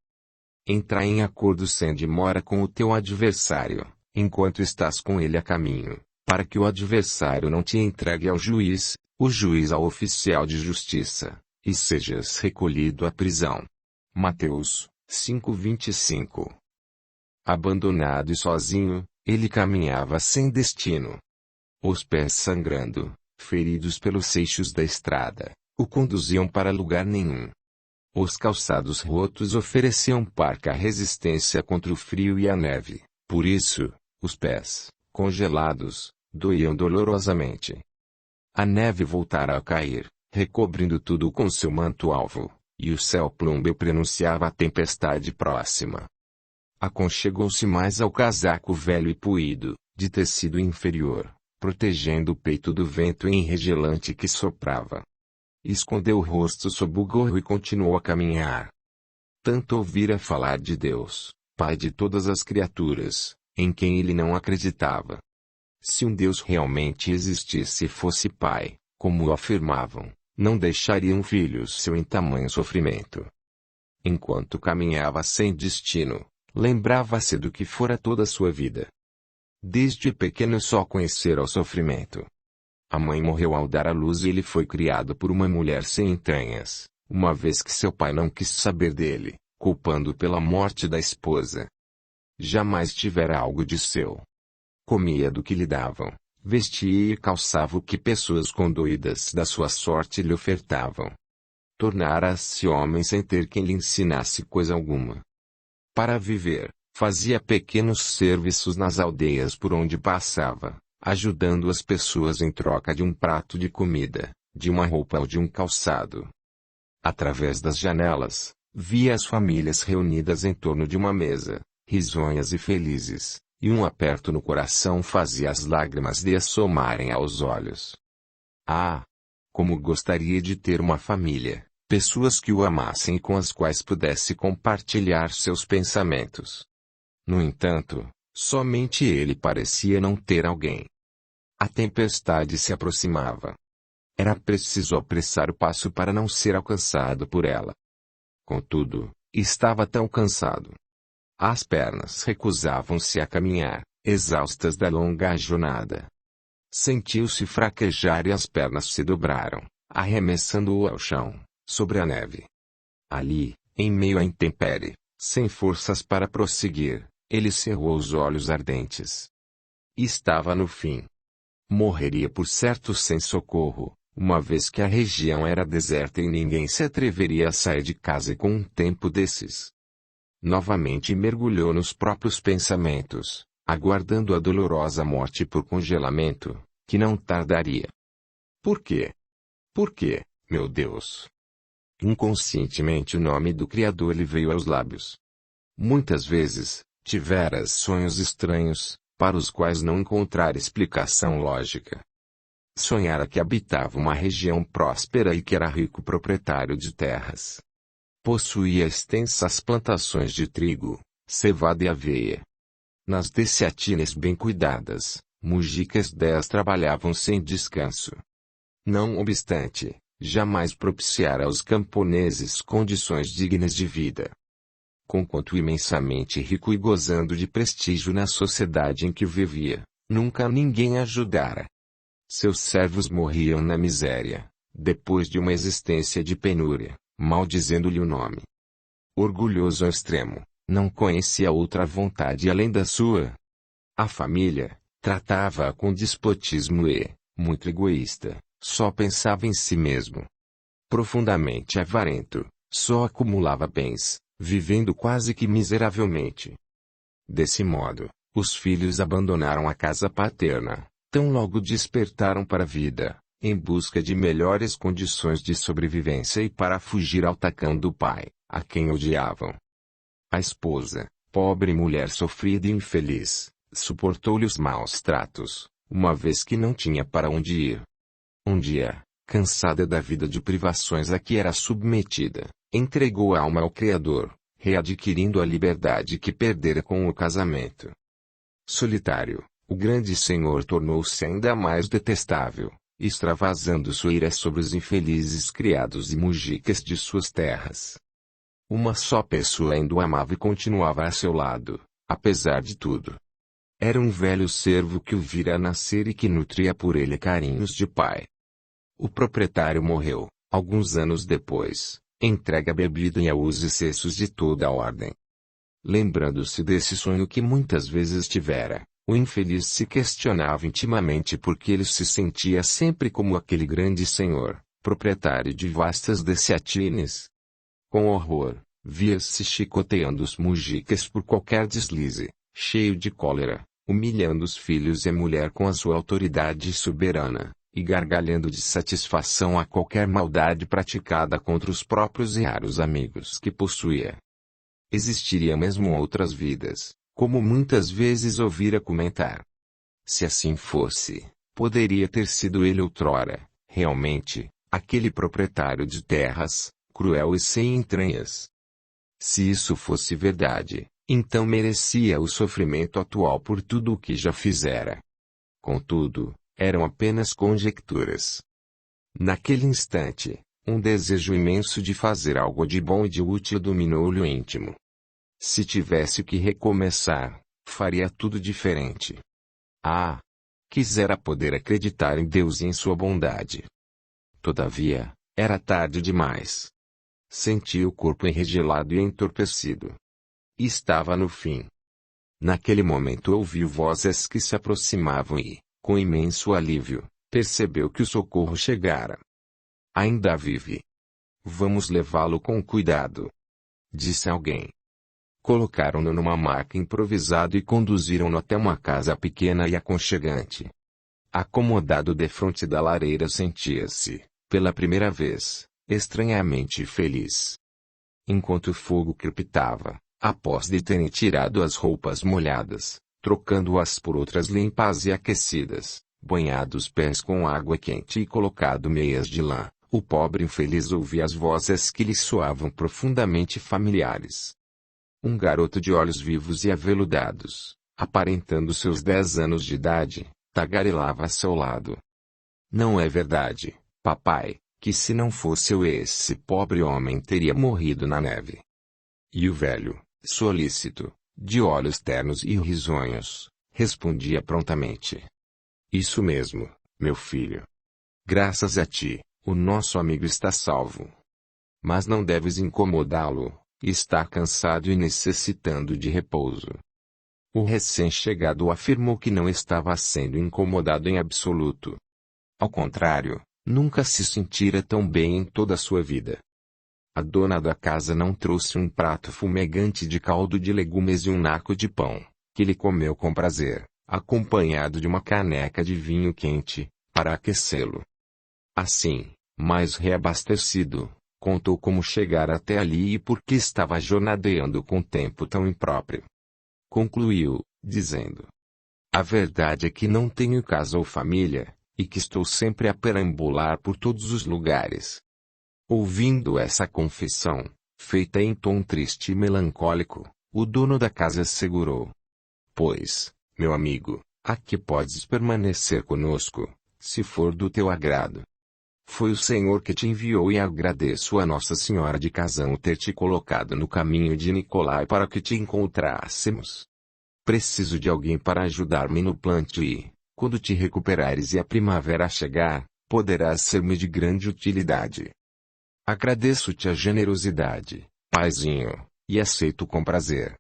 Entra em acordo sem demora com o teu adversário, enquanto estás com ele a caminho, para que o adversário não te entregue ao juiz, o juiz ao oficial de justiça, e sejas recolhido à prisão. Mateus 5:25. Abandonado e sozinho, ele caminhava sem destino. Os pés sangrando, feridos pelos seixos da estrada, o conduziam para lugar nenhum. Os calçados rotos ofereciam parca resistência contra o frio e a neve, por isso, os pés, congelados, doíam dolorosamente. A neve voltara a cair, recobrindo tudo com seu manto alvo, e o céu plúmbeo prenunciava a tempestade próxima. Aconchegou-se mais ao casaco velho e puído, de tecido inferior, protegendo o peito do vento enregelante que soprava. Escondeu o rosto sob o gorro e continuou a caminhar. Tanto ouvira falar de Deus, Pai de todas as criaturas, em quem ele não acreditava. Se um Deus realmente existisse e fosse Pai, como o afirmavam, não deixaria um filho seu em tamanho sofrimento. Enquanto caminhava sem destino, lembrava-se do que fora toda a sua vida. Desde pequeno só conhecera o sofrimento. A mãe morreu ao dar à luz e ele foi criado por uma mulher sem entranhas, uma vez que seu pai não quis saber dele, culpando pela morte da esposa. Jamais tivera algo de seu. Comia do que lhe davam, vestia e calçava o que pessoas condoídas da sua sorte lhe ofertavam. Tornara-se homem sem ter quem lhe ensinasse coisa alguma. Para viver, fazia pequenos serviços nas aldeias por onde passava, ajudando as pessoas em troca de um prato de comida, de uma roupa ou de um calçado. Através das janelas, via as famílias reunidas em torno de uma mesa, risonhas e felizes, e um aperto no coração fazia as lágrimas lhe assomarem aos olhos. Ah! Como gostaria de ter uma família, pessoas que o amassem e com as quais pudesse compartilhar seus pensamentos. No entanto, somente ele parecia não ter alguém. A tempestade se aproximava. Era preciso apressar o passo para não ser alcançado por ela. Contudo, estava tão cansado. As pernas recusavam-se a caminhar, exaustas da longa jornada. Sentiu-se fraquejar e as pernas se dobraram, arremessando-o ao chão, sobre a neve. Ali, em meio à intempérie, sem forças para prosseguir, ele cerrou os olhos ardentes. Estava no fim. Morreria por certo sem socorro, uma vez que a região era deserta e ninguém se atreveria a sair de casa com um tempo desses. Novamente mergulhou nos próprios pensamentos, aguardando a dolorosa morte por congelamento, que não tardaria. Por quê? Por quê, meu Deus? Inconscientemente o nome do Criador lhe veio aos lábios. Muitas vezes, tiveras sonhos estranhos, para os quais não encontrara explicação lógica. Sonhara que habitava uma região próspera e que era rico proprietário de terras. Possuía extensas plantações de trigo, cevada e aveia. Nas desciatinas bem cuidadas, mujicas 10 trabalhavam sem descanso. Não obstante, jamais propiciara aos camponeses condições dignas de vida. Conquanto imensamente rico e gozando de prestígio na sociedade em que vivia, nunca ninguém ajudara. Seus servos morriam na miséria, depois de uma existência de penúria, maldizendo-lhe o nome. Orgulhoso ao extremo, não conhecia outra vontade além da sua. A família, tratava-a com despotismo e, muito egoísta, só pensava em si mesmo. Profundamente avarento, só acumulava bens, vivendo quase que miseravelmente. Desse modo, os filhos abandonaram a casa paterna, tão logo despertaram para a vida, em busca de melhores condições de sobrevivência e para fugir ao tacão do pai, a quem odiavam. A esposa, pobre mulher sofrida e infeliz, suportou-lhe os maus tratos, uma vez que não tinha para onde ir. Um dia, cansada da vida de privações a que era submetida, entregou a alma ao Criador, readquirindo a liberdade que perdera com o casamento. Solitário, o grande senhor tornou-se ainda mais detestável, extravasando sua ira sobre os infelizes criados e mujicas de suas terras. Uma só pessoa ainda o amava e continuava a seu lado, apesar de tudo. Era um velho servo que o vira nascer e que nutria por ele carinhos de pai. O proprietário morreu, alguns anos depois, entregue à bebida e aos excessos de toda a ordem. Lembrando-se desse sonho que muitas vezes tivera, o infeliz se questionava intimamente porque ele se sentia sempre como aquele grande senhor, proprietário de vastas desciatinas. Com horror, via-se chicoteando os mujicas por qualquer deslize, cheio de cólera, humilhando os filhos e a mulher com a sua autoridade soberana, e gargalhando de satisfação a qualquer maldade praticada contra os próprios e raros amigos que possuía. Existiria mesmo outras vidas, como muitas vezes ouvira comentar. Se assim fosse, poderia ter sido ele outrora, realmente, aquele proprietário de terras, cruel e sem entranhas. Se isso fosse verdade, então merecia o sofrimento atual por tudo o que já fizera. Contudo, eram apenas conjecturas. Naquele instante, um desejo imenso de fazer algo de bom e de útil dominou-lhe o íntimo. Se tivesse que recomeçar, faria tudo diferente. Ah! Quisera poder acreditar em Deus e em sua bondade. Todavia, era tarde demais. Senti o corpo enregelado e entorpecido. Estava no fim. Naquele momento ouviu vozes que se aproximavam e, com imenso alívio, percebeu que o socorro chegara. Ainda vive. Vamos levá-lo com cuidado, disse alguém. Colocaram-no numa maca improvisada e conduziram-no até uma casa pequena e aconchegante. Acomodado defronte da lareira sentia-se, pela primeira vez, estranhamente feliz. Enquanto o fogo crepitava, após de terem tirado as roupas molhadas, trocando-as por outras limpas e aquecidas, banhado os pés com água quente e colocado meias de lã, o pobre infeliz ouvia as vozes que lhe soavam profundamente familiares. Um garoto de olhos vivos e aveludados, aparentando seus 10 anos de idade, tagarelava a seu lado. Não é verdade, papai, que se não fosse eu esse pobre homem teria morrido na neve. E o velho, solícito, de olhos ternos e risonhos, respondia prontamente. Isso mesmo, meu filho. Graças a ti, o nosso amigo está salvo. Mas não deves incomodá-lo, está cansado e necessitando de repouso. O recém-chegado afirmou que não estava sendo incomodado em absoluto. Ao contrário, nunca se sentira tão bem em toda a sua vida. A dona da casa não trouxe um prato fumegante de caldo de legumes e um naco de pão, que ele comeu com prazer, acompanhado de uma caneca de vinho quente, para aquecê-lo. Assim, mais reabastecido, contou como chegar até ali e por que estava jornadeando com tempo tão impróprio. Concluiu, dizendo: a verdade é que não tenho casa ou família, e que estou sempre a perambular por todos os lugares. Ouvindo essa confissão, feita em tom triste e melancólico, o dono da casa assegurou: pois, meu amigo, aqui podes permanecer conosco, se for do teu agrado. Foi o Senhor que te enviou e agradeço a Nossa Senhora de Kazan ter te colocado no caminho de Nicolai para que te encontrássemos. Preciso de alguém para ajudar-me no plantio e, quando te recuperares e a primavera chegar, poderás ser-me de grande utilidade. Agradeço-te a generosidade, paizinho, e aceito com prazer.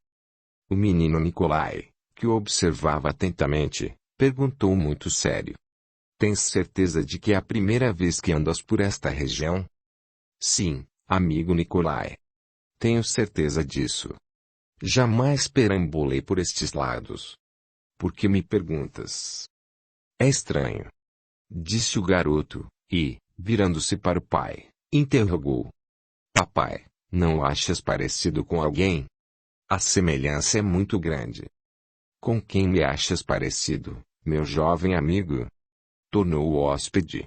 O menino Nicolai, que o observava atentamente, perguntou muito sério: tens certeza de que é a primeira vez que andas por esta região? Sim, amigo Nicolai. Tenho certeza disso. Jamais perambulei por estes lados. Por que me perguntas? É estranho, disse o garoto, e, virando-se para o pai, interrogou: papai, não o achas parecido com alguém? A semelhança é muito grande. Com quem me achas parecido, meu jovem amigo? Tornou o hóspede.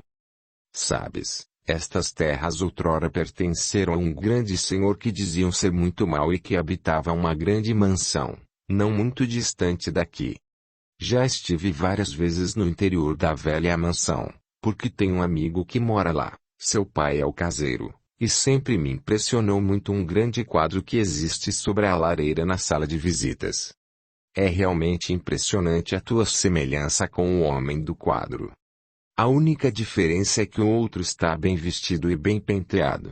Sabes, estas terras outrora pertenceram a um grande senhor que diziam ser muito mau e que habitava uma grande mansão, não muito distante daqui. Já estive várias vezes no interior da velha mansão, porque tenho um amigo que mora lá, seu pai é o caseiro, e sempre me impressionou muito um grande quadro que existe sobre a lareira na sala de visitas. É realmente impressionante a tua semelhança com o homem do quadro. A única diferença é que o outro está bem vestido e bem penteado.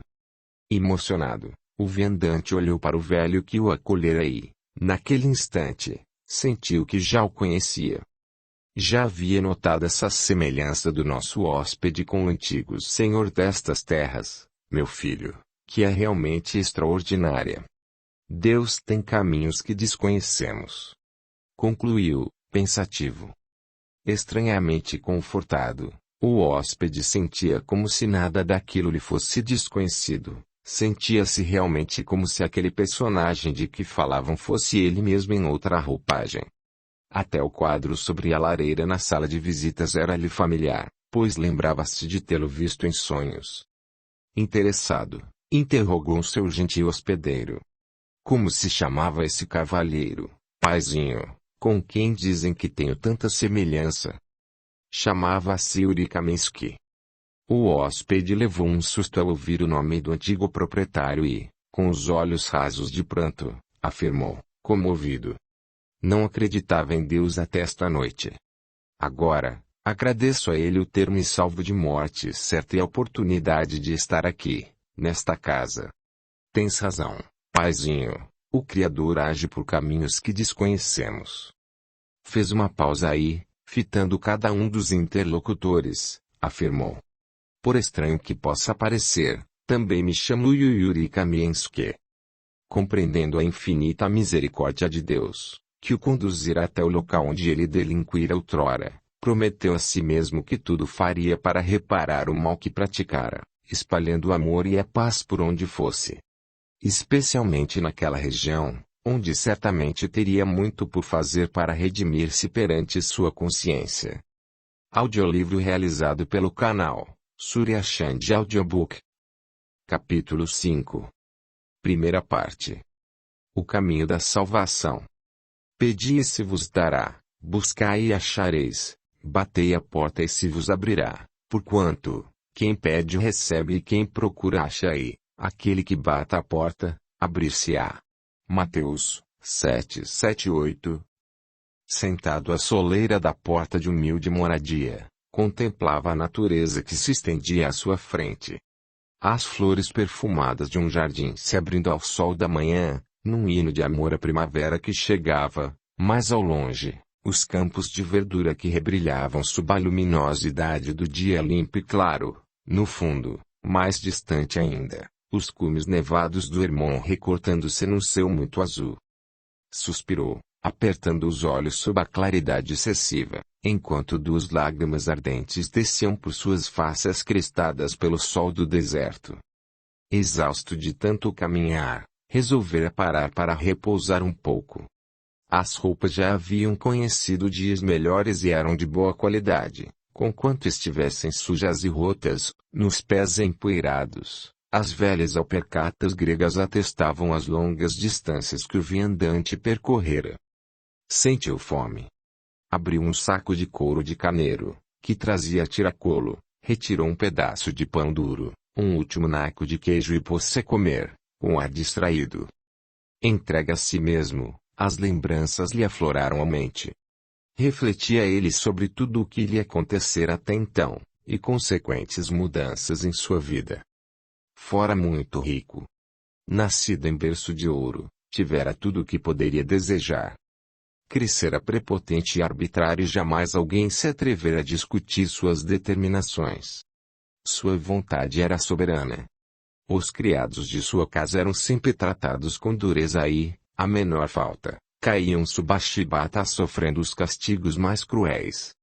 Emocionado, o viandante olhou para o velho que o acolhera e, naquele instante, sentiu que já o conhecia. Já havia notado essa semelhança do nosso hóspede com o antigo senhor destas terras, meu filho, que é realmente extraordinária. Deus tem caminhos que desconhecemos. Concluiu, pensativo. Estranhamente confortado, o hóspede sentia como se nada daquilo lhe fosse desconhecido. Sentia-se realmente como se aquele personagem de que falavam fosse ele mesmo em outra roupagem. Até o quadro sobre a lareira na sala de visitas era-lhe familiar, pois lembrava-se de tê-lo visto em sonhos. Interessado, interrogou seu gentil hospedeiro. Como se chamava esse cavalheiro, paizinho, com quem dizem que tenho tanta semelhança? Chamava-se Yuri Kaminsky. O hóspede levou um susto ao ouvir o nome do antigo proprietário e, com os olhos rasos de pranto, afirmou, comovido: não acreditava em Deus até esta noite. Agora, agradeço a Ele o ter me salvo de morte certa e a oportunidade de estar aqui, nesta casa. Tens razão, paizinho, o Criador age por caminhos que desconhecemos. Fez uma pausa aí, fitando cada um dos interlocutores, afirmou. Por estranho que possa parecer, também me chamo Yuri Kamiensky. Compreendendo a infinita misericórdia de Deus, que o conduzirá até o local onde ele delinquira outrora, prometeu a si mesmo que tudo faria para reparar o mal que praticara, espalhando o amor e a paz por onde fosse. Especialmente naquela região, onde certamente teria muito por fazer para redimir-se perante sua consciência. Audiolivro realizado pelo canal Surya Chand Audiobook. Capítulo 5. Primeira parte. O caminho da salvação. Pedi e se vos dará, buscai e achareis, batei a porta e se vos abrirá, porquanto, quem pede recebe e quem procura acha e, aquele que bata a porta, abrir-se-á. Mateus 7:7-8. Sentado à soleira da porta de humilde moradia, contemplava a natureza que se estendia à sua frente. As flores perfumadas de um jardim se abrindo ao sol da manhã, num hino de amor à primavera que chegava, mais ao longe, os campos de verdura que rebrilhavam sob a luminosidade do dia limpo e claro, no fundo, mais distante ainda, os cumes nevados do Hermon recortando-se num céu muito azul. Suspirou, apertando os olhos sob a claridade excessiva, enquanto duas lágrimas ardentes desciam por suas faces crestadas pelo sol do deserto. Exausto de tanto caminhar, resolvera parar para repousar um pouco. As roupas já haviam conhecido dias melhores e eram de boa qualidade, conquanto estivessem sujas e rotas, nos pés empoeirados. As velhas alpercatas gregas atestavam as longas distâncias que o viandante percorrera. Sentiu fome. Abriu um saco de couro de carneiro, que trazia a tiracolo, retirou um pedaço de pão duro, um último naco de queijo e pôs-se a comer, com ar distraído. Entregue a si mesmo, as lembranças lhe afloraram a mente. Refletia ele sobre tudo o que lhe acontecera até então, e consequentes mudanças em sua vida. Fora muito rico. Nascido em berço de ouro, tivera tudo o que poderia desejar. Crescera prepotente e arbitrário e jamais alguém se atrevera a discutir suas determinações. Sua vontade era soberana. Os criados de sua casa eram sempre tratados com dureza e, a menor falta, caíam sob a chibata sofrendo os castigos mais cruéis.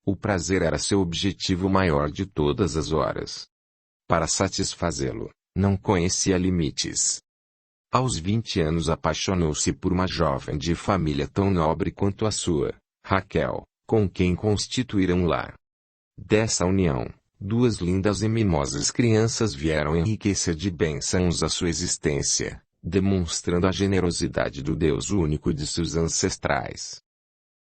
O prazer era seu objetivo maior de todas as horas. Para satisfazê-lo, não conhecia limites. Aos 20 anos apaixonou-se por uma jovem de família tão nobre quanto a sua, Raquel, com quem constituíram um lar. Dessa união, duas lindas e mimosas crianças vieram enriquecer de bênçãos a sua existência, demonstrando a generosidade do Deus único de seus ancestrais.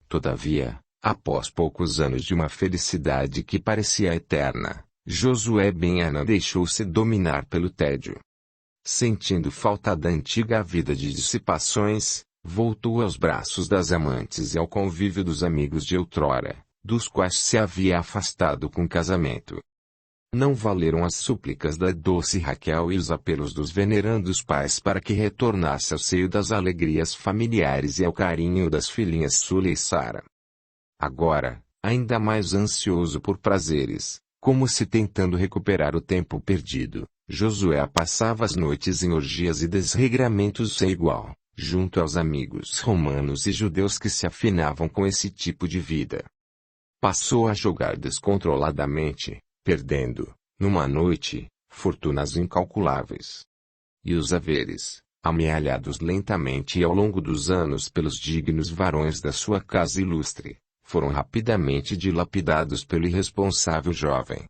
Todavia, após poucos anos de uma felicidade que parecia eterna, Josué Ben-Ana deixou-se dominar pelo tédio. Sentindo falta da antiga vida de dissipações, voltou aos braços das amantes e ao convívio dos amigos de outrora, dos quais se havia afastado com casamento. Não valeram as súplicas da doce Raquel e os apelos dos venerandos pais para que retornasse ao seio das alegrias familiares e ao carinho das filhinhas Sula e Sara. Agora, ainda mais ansioso por prazeres, como se tentando recuperar o tempo perdido, Josué passava as noites em orgias e desregramentos sem igual, junto aos amigos romanos e judeus que se afinavam com esse tipo de vida. Passou a jogar descontroladamente, perdendo, numa noite, fortunas incalculáveis. E os haveres, amealhados lentamente e ao longo dos anos pelos dignos varões da sua casa ilustre, foram rapidamente dilapidados pelo irresponsável jovem.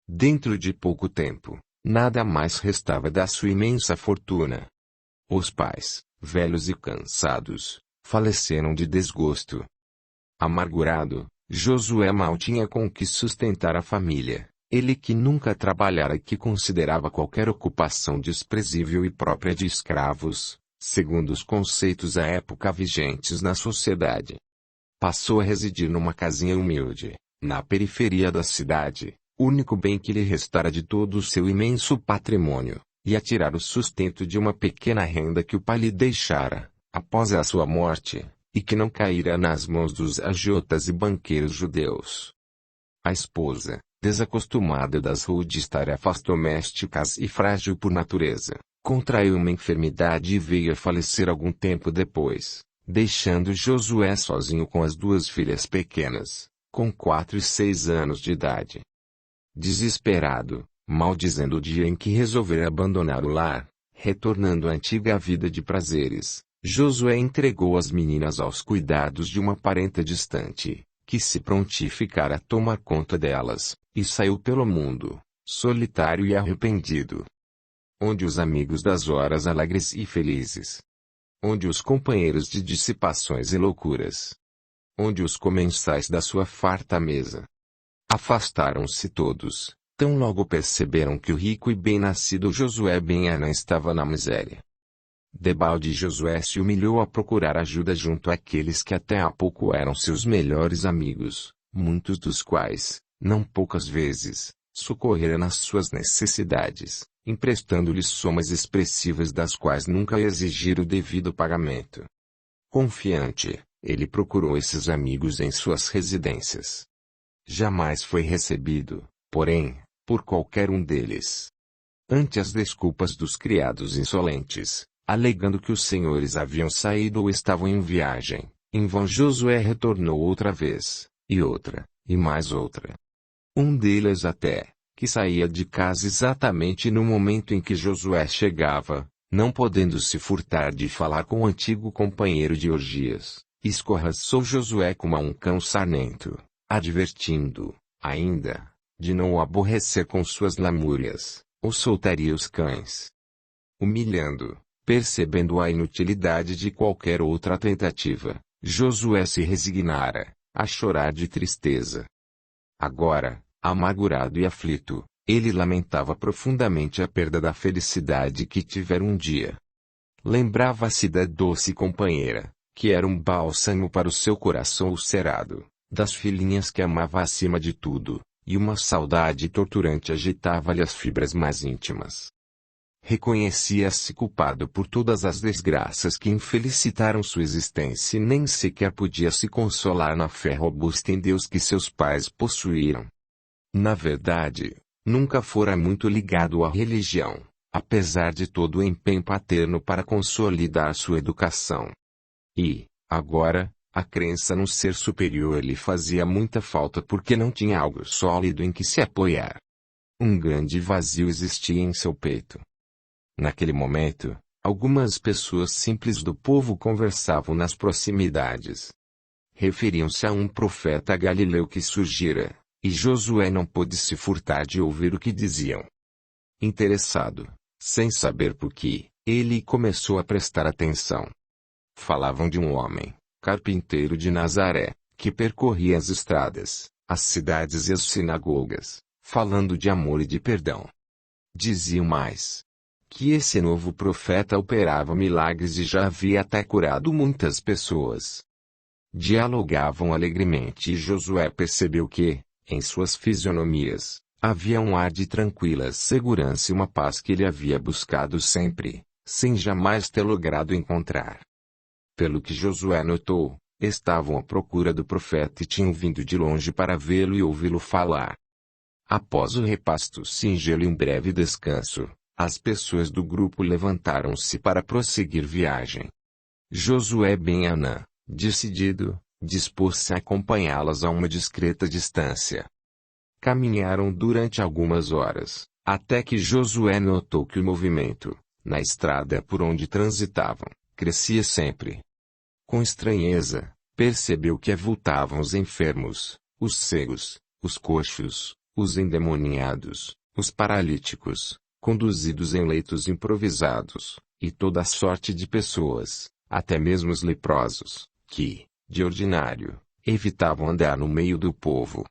Dentro de pouco tempo, nada mais restava da sua imensa fortuna. Os pais, velhos e cansados, faleceram de desgosto. Amargurado, Josué mal tinha com que sustentar a família, ele que nunca trabalhara e que considerava qualquer ocupação desprezível e própria de escravos, segundo os conceitos à época vigentes na sociedade. Passou a residir numa casinha humilde, na periferia da cidade, único bem que lhe restara de todo o seu imenso patrimônio, e a tirar o sustento de uma pequena renda que o pai lhe deixara, após a sua morte, e que não caíra nas mãos dos agiotas e banqueiros judeus. A esposa, desacostumada das rudes tarefas domésticas e frágil por natureza, contraiu uma enfermidade e veio a falecer algum tempo depois, deixando Josué sozinho com as duas filhas pequenas, com 4 e 6 anos de idade. Desesperado, maldizendo o dia em que resolvera abandonar o lar, retornando à antiga vida de prazeres, Josué entregou as meninas aos cuidados de uma parenta distante, que se prontificara a tomar conta delas, e saiu pelo mundo, solitário e arrependido. Onde os amigos das horas alegres e felizes? Onde os companheiros de dissipações e loucuras? Onde os comensais da sua farta mesa? Afastaram-se todos, tão logo perceberam que o rico e bem-nascido Josué Ben-Anã estava na miséria. Debalde Josué se humilhou a procurar ajuda junto àqueles que até há pouco eram seus melhores amigos, muitos dos quais, não poucas vezes, socorrera nas suas necessidades, emprestando-lhes somas expressivas das quais nunca exigira o devido pagamento. Confiante, ele procurou esses amigos em suas residências. Jamais foi recebido, porém, por qualquer um deles. Ante as desculpas dos criados insolentes, alegando que os senhores haviam saído ou estavam em viagem, em vão Josué retornou outra vez, e outra, e mais outra. Um deles até, que saía de casa exatamente no momento em que Josué chegava, não podendo se furtar de falar com o antigo companheiro de orgias, escorraçou Josué como a um cão sarnento, advertindo, ainda, de não o aborrecer com suas lamúrias, ou soltaria os cães. Humilhando, percebendo a inutilidade de qualquer outra tentativa, Josué se resignara, a chorar de tristeza. Agora, amargurado e aflito, ele lamentava profundamente a perda da felicidade que tivera um dia. Lembrava-se da doce companheira, que era um bálsamo para o seu coração ulcerado, das filhinhas que amava acima de tudo, e uma saudade torturante agitava-lhe as fibras mais íntimas. Reconhecia-se culpado por todas as desgraças que infelicitaram sua existência e nem sequer podia se consolar na fé robusta em Deus que seus pais possuíram. Na verdade, nunca fora muito ligado à religião, apesar de todo o empenho paterno para consolidar sua educação. E, agora, a crença num ser superior lhe fazia muita falta porque não tinha algo sólido em que se apoiar. Um grande vazio existia em seu peito. Naquele momento, algumas pessoas simples do povo conversavam nas proximidades. Referiam-se a um profeta galileu que surgira, e Josué não pôde se furtar de ouvir o que diziam. Interessado, sem saber por que, ele começou a prestar atenção. Falavam de um homem, carpinteiro de Nazaré, que percorria as estradas, as cidades e as sinagogas, falando de amor e de perdão. Diziam mais que esse novo profeta operava milagres e já havia até curado muitas pessoas. Dialogavam alegremente e Josué percebeu que, em suas fisionomias, havia um ar de tranquila segurança e uma paz que ele havia buscado sempre, sem jamais ter logrado encontrar. Pelo que Josué notou, estavam à procura do profeta e tinham vindo de longe para vê-lo e ouvi-lo falar. Após o repasto singelo e um breve descanso, as pessoas do grupo levantaram-se para prosseguir viagem. Josué Ben-Anã, decidido, dispôs-se a acompanhá-las a uma discreta distância. Caminharam durante algumas horas, até que Josué notou que o movimento, na estrada por onde transitavam, crescia sempre. Com estranheza, percebeu que avultavam os enfermos, os cegos, os coxos, os endemoniados, os paralíticos, conduzidos em leitos improvisados, e toda a sorte de pessoas, até mesmo os leprosos, que, de ordinário, evitavam andar no meio do povo.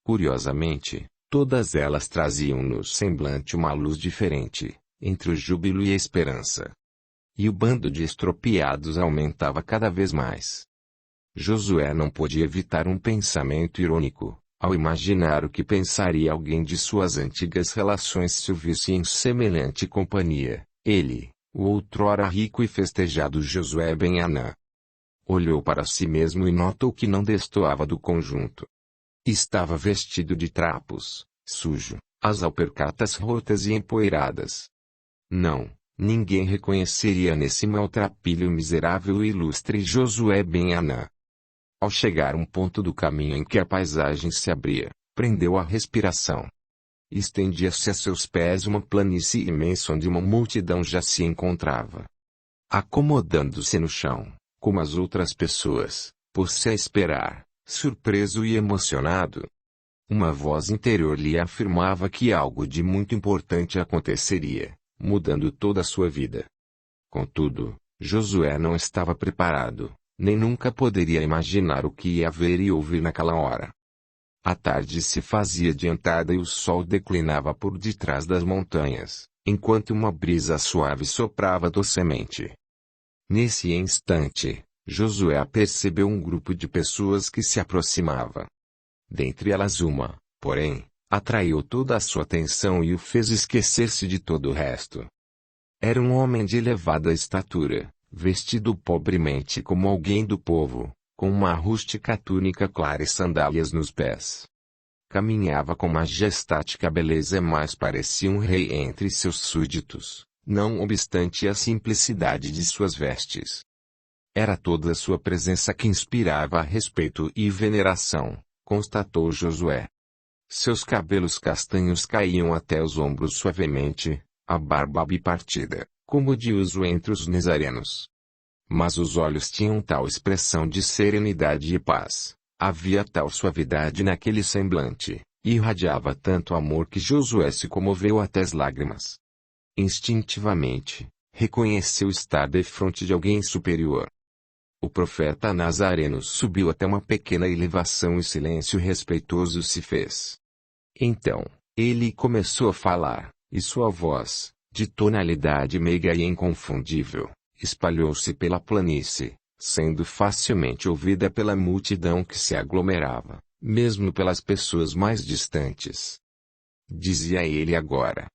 Curiosamente, todas elas traziam no semblante uma luz diferente, entre o júbilo e a esperança. E o bando de estropiados aumentava cada vez mais. Josué não podia evitar um pensamento irônico, Ao imaginar o que pensaria alguém de suas antigas relações se o visse em semelhante companhia, ele, o outrora rico e festejado Josué Ben-Anã, olhou para si mesmo e notou que não destoava do conjunto. Estava vestido de trapos, sujo, as alpercatas rotas e empoeiradas. Não, ninguém reconheceria nesse maltrapilho miserável o ilustre Josué Ben-Anã. Ao chegar a um ponto do caminho em que a paisagem se abria, prendeu a respiração. Estendia-se a seus pés uma planície imensa onde uma multidão já se encontrava. Acomodando-se no chão, como as outras pessoas, pôs-se a esperar, surpreso e emocionado. Uma voz interior lhe afirmava que algo de muito importante aconteceria, mudando toda a sua vida. Contudo, Josué não estava preparado, nem nunca poderia imaginar o que ia ver e ouvir naquela hora. A tarde se fazia adiantada e o sol declinava por detrás das montanhas, enquanto uma brisa suave soprava docemente. Nesse instante, Josué percebeu um grupo de pessoas que se aproximava. Dentre elas uma, porém, atraiu toda a sua atenção e o fez esquecer-se de todo o resto. Era um homem de elevada estatura, vestido pobremente como alguém do povo, com uma rústica túnica clara e sandálias nos pés. Caminhava com majestática beleza, mas parecia um rei entre seus súditos, não obstante a simplicidade de suas vestes. Era toda a sua presença que inspirava respeito e veneração, constatou Josué. Seus cabelos castanhos caíam até os ombros suavemente, a barba bipartida, como de uso entre os nazarenos. Mas os olhos tinham tal expressão de serenidade e paz, havia tal suavidade naquele semblante, irradiava tanto amor que Josué se comoveu até as lágrimas. Instintivamente, reconheceu estar defronte de alguém superior. O profeta nazareno subiu até uma pequena elevação e silêncio respeitoso se fez. Então, ele começou a falar, e sua voz, de tonalidade meiga e inconfundível, espalhou-se pela planície, sendo facilmente ouvida pela multidão que se aglomerava, mesmo pelas pessoas mais distantes. Dizia ele agora: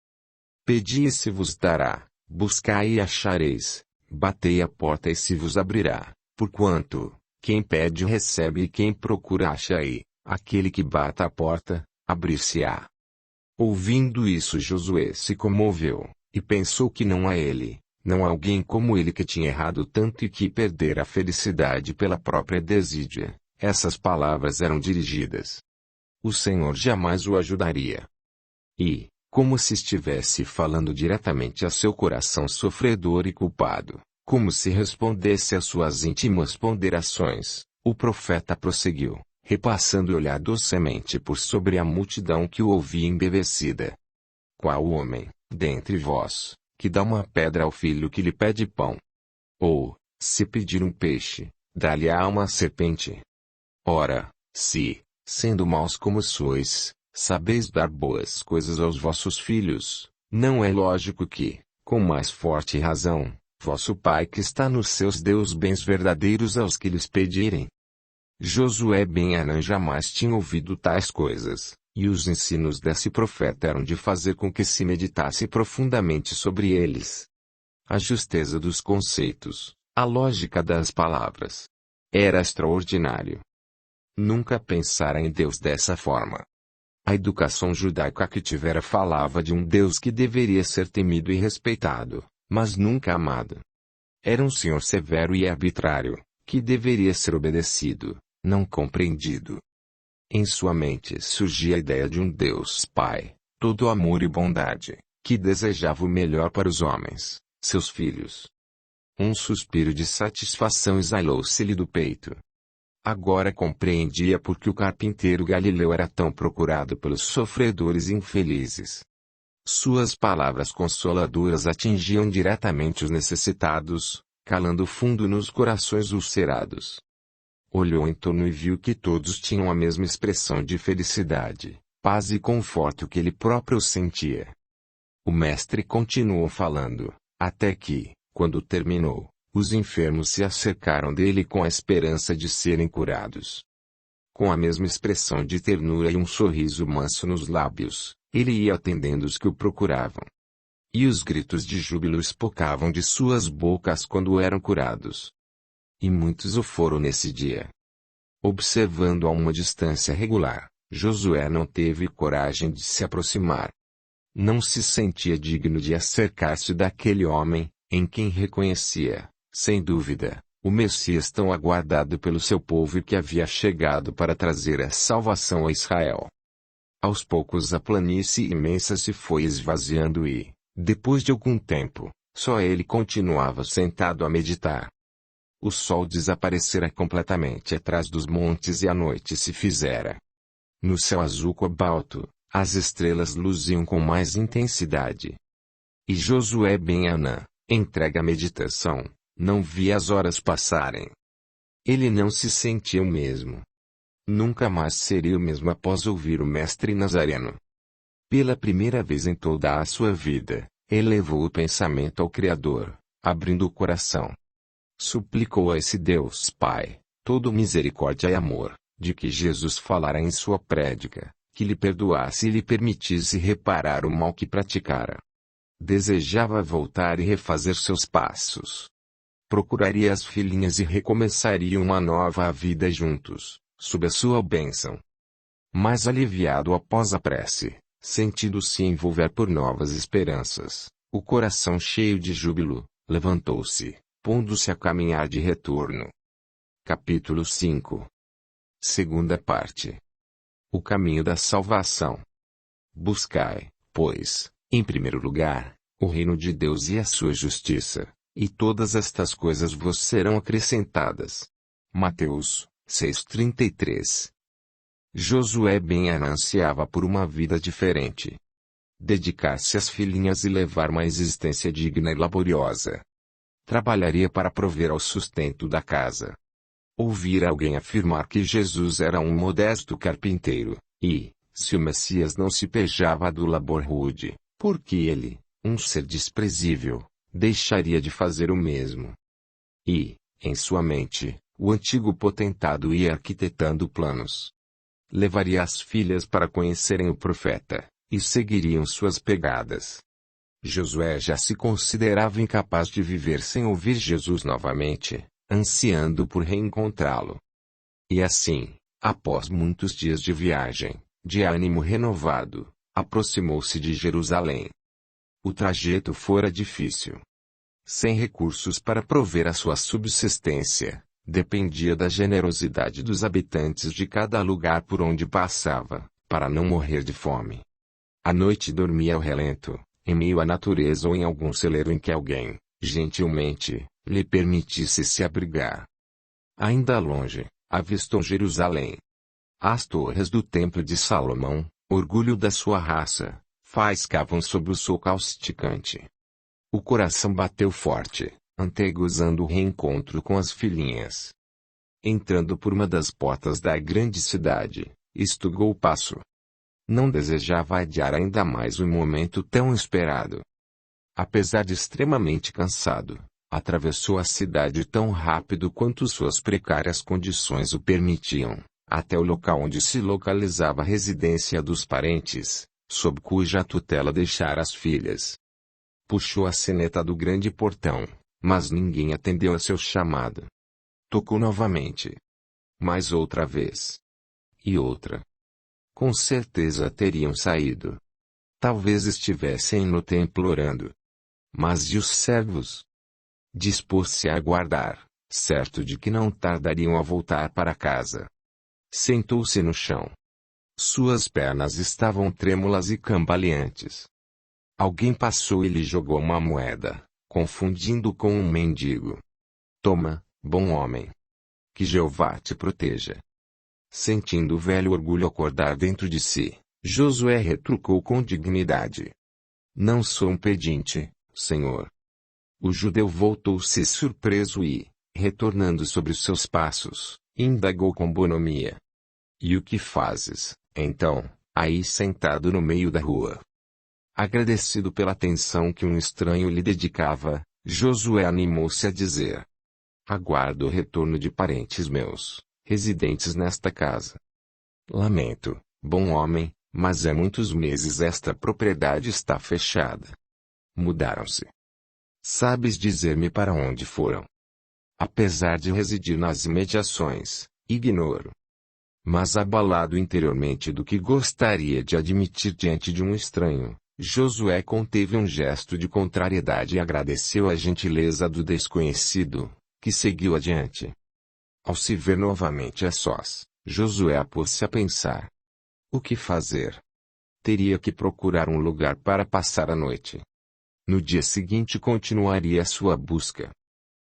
Pedi e se vos dará, buscai e achareis, batei a porta e se vos abrirá, porquanto, quem pede recebe e quem procura acha e, aquele que bata a porta, abrir-se-á. Ouvindo isso Josué se comoveu, e pensou que não há ele, não há alguém como ele que tinha errado tanto e que perdera a felicidade pela própria desídia. Essas palavras eram dirigidas. O Senhor jamais o ajudaria. E, como se estivesse falando diretamente a seu coração sofredor e culpado, como se respondesse às suas íntimas ponderações, o profeta prosseguiu, repassando o olhar docemente por sobre a multidão que o ouvia embevecida. Qual homem, dentre vós, que dá uma pedra ao filho que lhe pede pão? Ou, se pedir um peixe, dá-lhe-á uma serpente? Ora, se, sendo maus como sois, sabeis dar boas coisas aos vossos filhos, não é lógico que, com mais forte razão, vosso Pai que está nos seus dê os bens verdadeiros aos que lhes pedirem. Josué Ben-Anã jamais tinha ouvido tais coisas, e os ensinos desse profeta eram de fazer com que se meditasse profundamente sobre eles. A justeza dos conceitos, a lógica das palavras. Era extraordinário. Nunca pensara em Deus dessa forma. A educação judaica que tivera falava de um Deus que deveria ser temido e respeitado, mas nunca amado. Era um Senhor severo e arbitrário, que deveria ser obedecido, não compreendido. Em sua mente surgia a ideia de um Deus Pai, todo amor e bondade, que desejava o melhor para os homens, seus filhos. Um suspiro de satisfação exalou-se-lhe do peito. Agora compreendia por que o carpinteiro Galileu era tão procurado pelos sofredores infelizes. Suas palavras consoladoras atingiam diretamente os necessitados, calando fundo nos corações ulcerados. Olhou em torno e viu que todos tinham a mesma expressão de felicidade, paz e conforto que ele próprio sentia. O mestre continuou falando, até que, quando terminou, os enfermos se acercaram dele com a esperança de serem curados. com a mesma expressão de ternura e um sorriso manso nos lábios, ele ia atendendo os que o procuravam. E os gritos de júbilo espocavam de suas bocas quando eram curados. E muitos o foram nesse dia. Observando a uma distância regular, Josué não teve coragem de se aproximar. Não se sentia digno de acercar-se daquele homem, em quem reconhecia, sem dúvida, o Messias tão aguardado pelo seu povo e que havia chegado para trazer a salvação a Israel. Aos poucos a planície imensa se foi esvaziando e, depois de algum tempo, só ele continuava sentado a meditar. O sol desaparecera completamente atrás dos montes e a noite se fizera. No céu azul cobalto, as estrelas luziam com mais intensidade. E Josué ben Anã, entregue à meditação, não via as horas passarem. Ele não se sentia o mesmo. Nunca mais seria o mesmo após ouvir o mestre Nazareno. Pela primeira vez em toda a sua vida, elevou o pensamento ao Criador, abrindo o coração. Suplicou a esse Deus Pai, todo misericórdia e amor, de que Jesus falara em sua prédica, que lhe perdoasse e lhe permitisse reparar o mal que praticara. Desejava voltar e refazer seus passos. Procuraria as filhinhas e recomeçaria uma nova vida juntos, sob a sua bênção. Mas aliviado após a prece, sentindo-se envolver por novas esperanças, o coração cheio de júbilo, levantou-se, pondo-se a caminhar de retorno. Capítulo 5. Segunda parte. O caminho da salvação. Buscai, pois, em primeiro lugar, o reino de Deus e a sua justiça, e todas estas coisas vos serão acrescentadas. Mateus 6:33. Josué ben Anã ansiava por uma vida diferente. Dedicar-se às filhinhas e levar uma existência digna e laboriosa. Trabalharia para prover ao sustento da casa. Ouvir alguém afirmar que Jesus era um modesto carpinteiro, e, se o Messias não se pejava do labor rude, porque ele, um ser desprezível, deixaria de fazer o mesmo. E, em sua mente, o antigo potentado ia arquitetando planos. Levaria as filhas para conhecerem o profeta, e seguiriam suas pegadas. Josué já se considerava incapaz de viver sem ouvir Jesus novamente, ansiando por reencontrá-lo. E assim, após muitos dias de viagem, de ânimo renovado, aproximou-se de Jerusalém. O trajeto fora difícil. Sem recursos para prover a sua subsistência, dependia da generosidade dos habitantes de cada lugar por onde passava, para não morrer de fome. À noite dormia ao relento, em meio à natureza ou em algum celeiro em que alguém, gentilmente, lhe permitisse se abrigar. Ainda longe, avistou Jerusalém. As torres do Templo de Salomão, orgulho da sua raça, faiscavam sob o sol causticante. O coração bateu forte, antegozando o reencontro com as filhinhas. Entrando por uma das portas da grande cidade, estugou o passo. Não desejava adiar ainda mais um momento tão esperado. Apesar de extremamente cansado, atravessou a cidade tão rápido quanto suas precárias condições o permitiam, até o local onde se localizava a residência dos parentes, sob cuja tutela deixara as filhas. Puxou a sineta do grande portão, mas ninguém atendeu a seu chamado. Tocou novamente. Mais outra vez. E outra. Com certeza teriam saído. Talvez estivessem no templo orando. Mas e os servos? Dispôs-se a aguardar, certo de que não tardariam a voltar para casa. Sentou-se no chão. Suas pernas estavam trêmulas e cambaleantes. Alguém passou e lhe jogou uma moeda, confundindo com um mendigo. Toma, bom homem. Que Jeová te proteja. Sentindo o velho orgulho acordar dentro de si, Josué retrucou com dignidade. Não sou um pedinte, Senhor. O judeu voltou-se surpreso e, retornando sobre os seus passos, indagou com bonomia. E o que fazes, então, aí sentado no meio da rua? Agradecido pela atenção que um estranho lhe dedicava, Josué animou-se a dizer. Aguardo o retorno de parentes meus, residentes nesta casa. Lamento, bom homem, mas há muitos meses esta propriedade está fechada. Mudaram-se. Sabes dizer-me para onde foram? Apesar de residir nas imediações, ignoro. Mas abalado interiormente do que gostaria de admitir diante de um estranho, Josué conteve um gesto de contrariedade e agradeceu a gentileza do desconhecido, que seguiu adiante. Ao se ver novamente a sós, Josué pôs-se a pensar. O que fazer? Teria que procurar um lugar para passar a noite. No dia seguinte continuaria sua busca.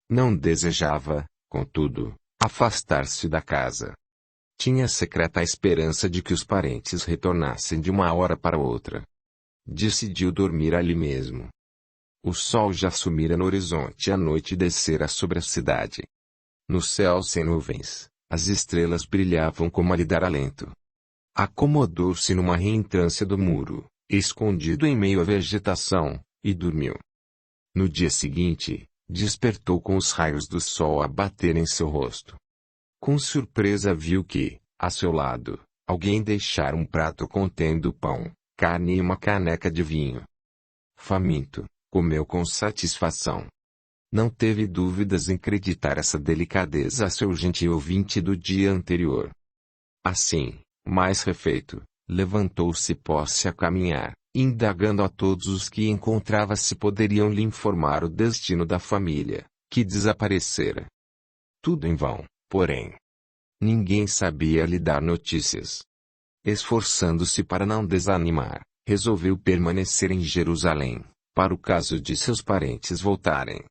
Não desejava, contudo, afastar-se da casa. Tinha secreta esperança de que os parentes retornassem de uma hora para outra. Decidiu dormir ali mesmo. O sol já sumira no horizonte e a noite descera sobre a cidade. No céu sem nuvens, as estrelas brilhavam como a lhe dar alento. Acomodou-se numa reentrância do muro, escondido em meio à vegetação, e dormiu. No dia seguinte, despertou com os raios do sol a bater em seu rosto. Com surpresa viu que, a seu lado, alguém deixara um prato contendo pão, carne e uma caneca de vinho. Faminto, comeu com satisfação. Não teve dúvidas em acreditar essa delicadeza a seu gentil ouvinte do dia anterior. Assim, mais refeito, levantou-se e pôs-se a caminhar, indagando a todos os que encontrava se poderiam lhe informar o destino da família, que desaparecera. Tudo em vão, porém. Ninguém sabia lhe dar notícias. Esforçando-se para não desanimar, resolveu permanecer em Jerusalém, para o caso de seus parentes voltarem.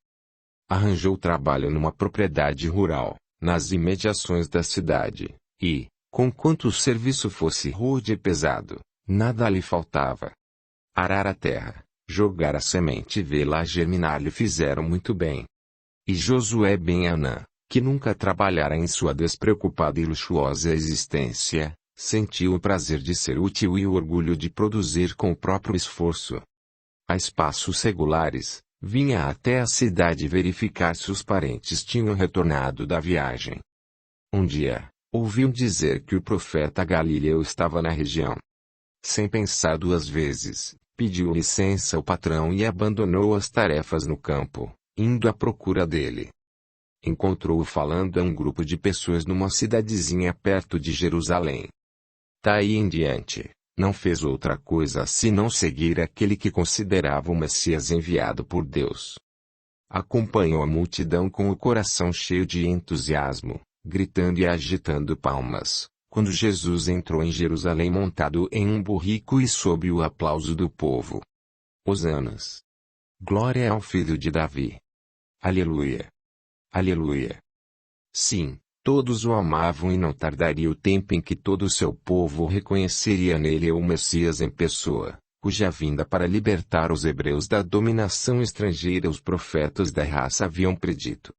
Arranjou trabalho numa propriedade rural, nas imediações da cidade, e, conquanto o serviço fosse rude e pesado, nada lhe faltava. Arar a terra, jogar a semente e vê-la germinar lhe fizeram muito bem. E Josué ben Anã, que nunca trabalhara em sua despreocupada e luxuosa existência, sentiu o prazer de ser útil e o orgulho de produzir com o próprio esforço. A espaços regulares, vinha até a cidade verificar se os parentes tinham retornado da viagem. Um dia, ouviu dizer que o profeta Galileu estava na região. Sem pensar duas vezes, pediu licença ao patrão e abandonou as tarefas no campo, indo à procura dele. Encontrou-o falando a um grupo de pessoas numa cidadezinha perto de Jerusalém. Daí em diante, não fez outra coisa senão seguir aquele que considerava o Messias enviado por Deus. Acompanhou a multidão com o coração cheio de entusiasmo, gritando e agitando palmas, quando Jesus entrou em Jerusalém montado em um burrico e sob o aplauso do povo. Hosanas! Glória ao Filho de Davi! Aleluia! Aleluia! Sim, todos o amavam e não tardaria o tempo em que todo o seu povo reconheceria nele o Messias em pessoa, cuja vinda para libertar os hebreus da dominação estrangeira os profetas da raça haviam predito.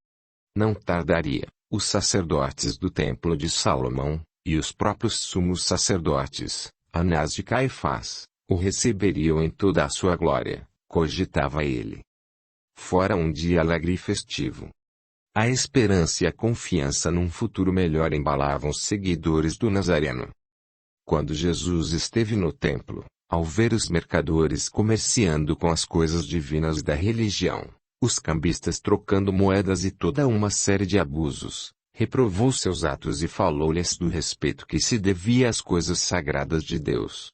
Não tardaria, os sacerdotes do templo de Salomão, e os próprios sumos sacerdotes, Anás de Caifás, o receberiam em toda a sua glória, cogitava ele. Fora um dia alegre e festivo. A esperança e a confiança num futuro melhor embalavam os seguidores do Nazareno. Quando Jesus esteve no templo, ao ver os mercadores comerciando com as coisas divinas da religião, os cambistas trocando moedas e toda uma série de abusos, reprovou seus atos e falou-lhes do respeito que se devia às coisas sagradas de Deus.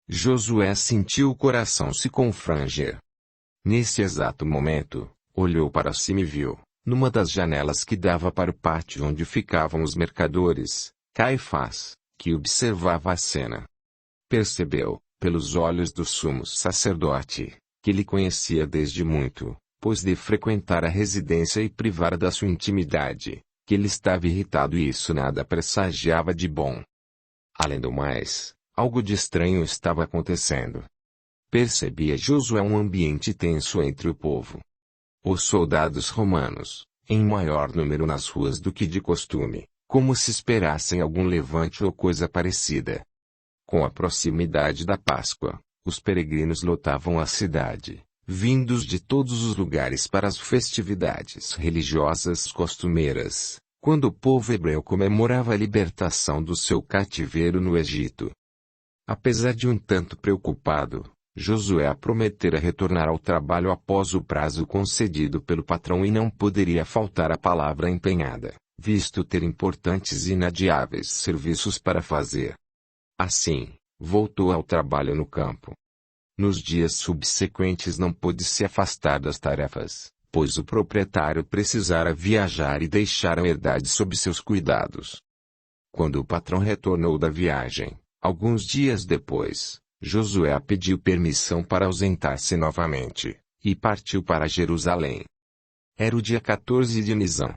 Josué sentiu o coração se confranger. Nesse exato momento, olhou para cima e viu, numa das janelas que dava para o pátio onde ficavam os mercadores, Caifás, que observava a cena. Percebeu, pelos olhos do sumo sacerdote, que ele conhecia desde muito, pois de frequentar a residência e privar da sua intimidade, que ele estava irritado e isso nada pressagiava de bom. Além do mais, algo de estranho estava acontecendo. Percebia Josué um ambiente tenso entre o povo. Os soldados romanos, em maior número nas ruas do que de costume, como se esperassem algum levante ou coisa parecida. Com a proximidade da Páscoa, os peregrinos lotavam a cidade, vindos de todos os lugares para as festividades religiosas costumeiras, quando o povo hebreu comemorava a libertação do seu cativeiro no Egito. Apesar de um tanto preocupado, Josué prometera retornar ao trabalho após o prazo concedido pelo patrão e não poderia faltar a palavra empenhada, visto ter importantes e inadiáveis serviços para fazer. Assim, voltou ao trabalho no campo. Nos dias subsequentes não pôde se afastar das tarefas, pois o proprietário precisara viajar e deixar a herdade sob seus cuidados. Quando o patrão retornou da viagem, alguns dias depois, Josué pediu permissão para ausentar-se novamente, e partiu para Jerusalém. Era o dia 14 de Nisan.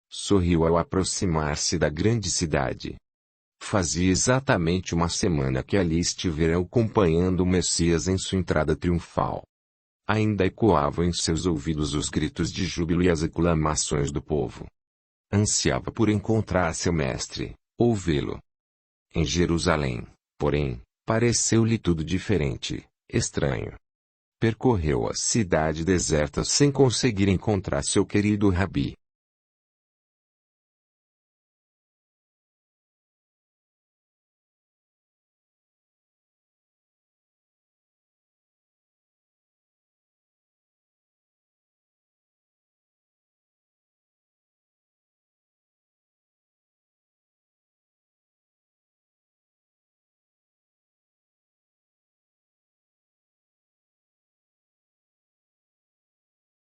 Sorriu ao aproximar-se da grande cidade. Fazia exatamente uma semana que ali estivera acompanhando o Messias em sua entrada triunfal. Ainda ecoavam em seus ouvidos os gritos de júbilo e as aclamações do povo. Ansiava por encontrar seu mestre, ouvi-lo. Em Jerusalém, porém, pareceu-lhe tudo diferente, estranho. Percorreu a cidade deserta sem conseguir encontrar seu querido Rabi.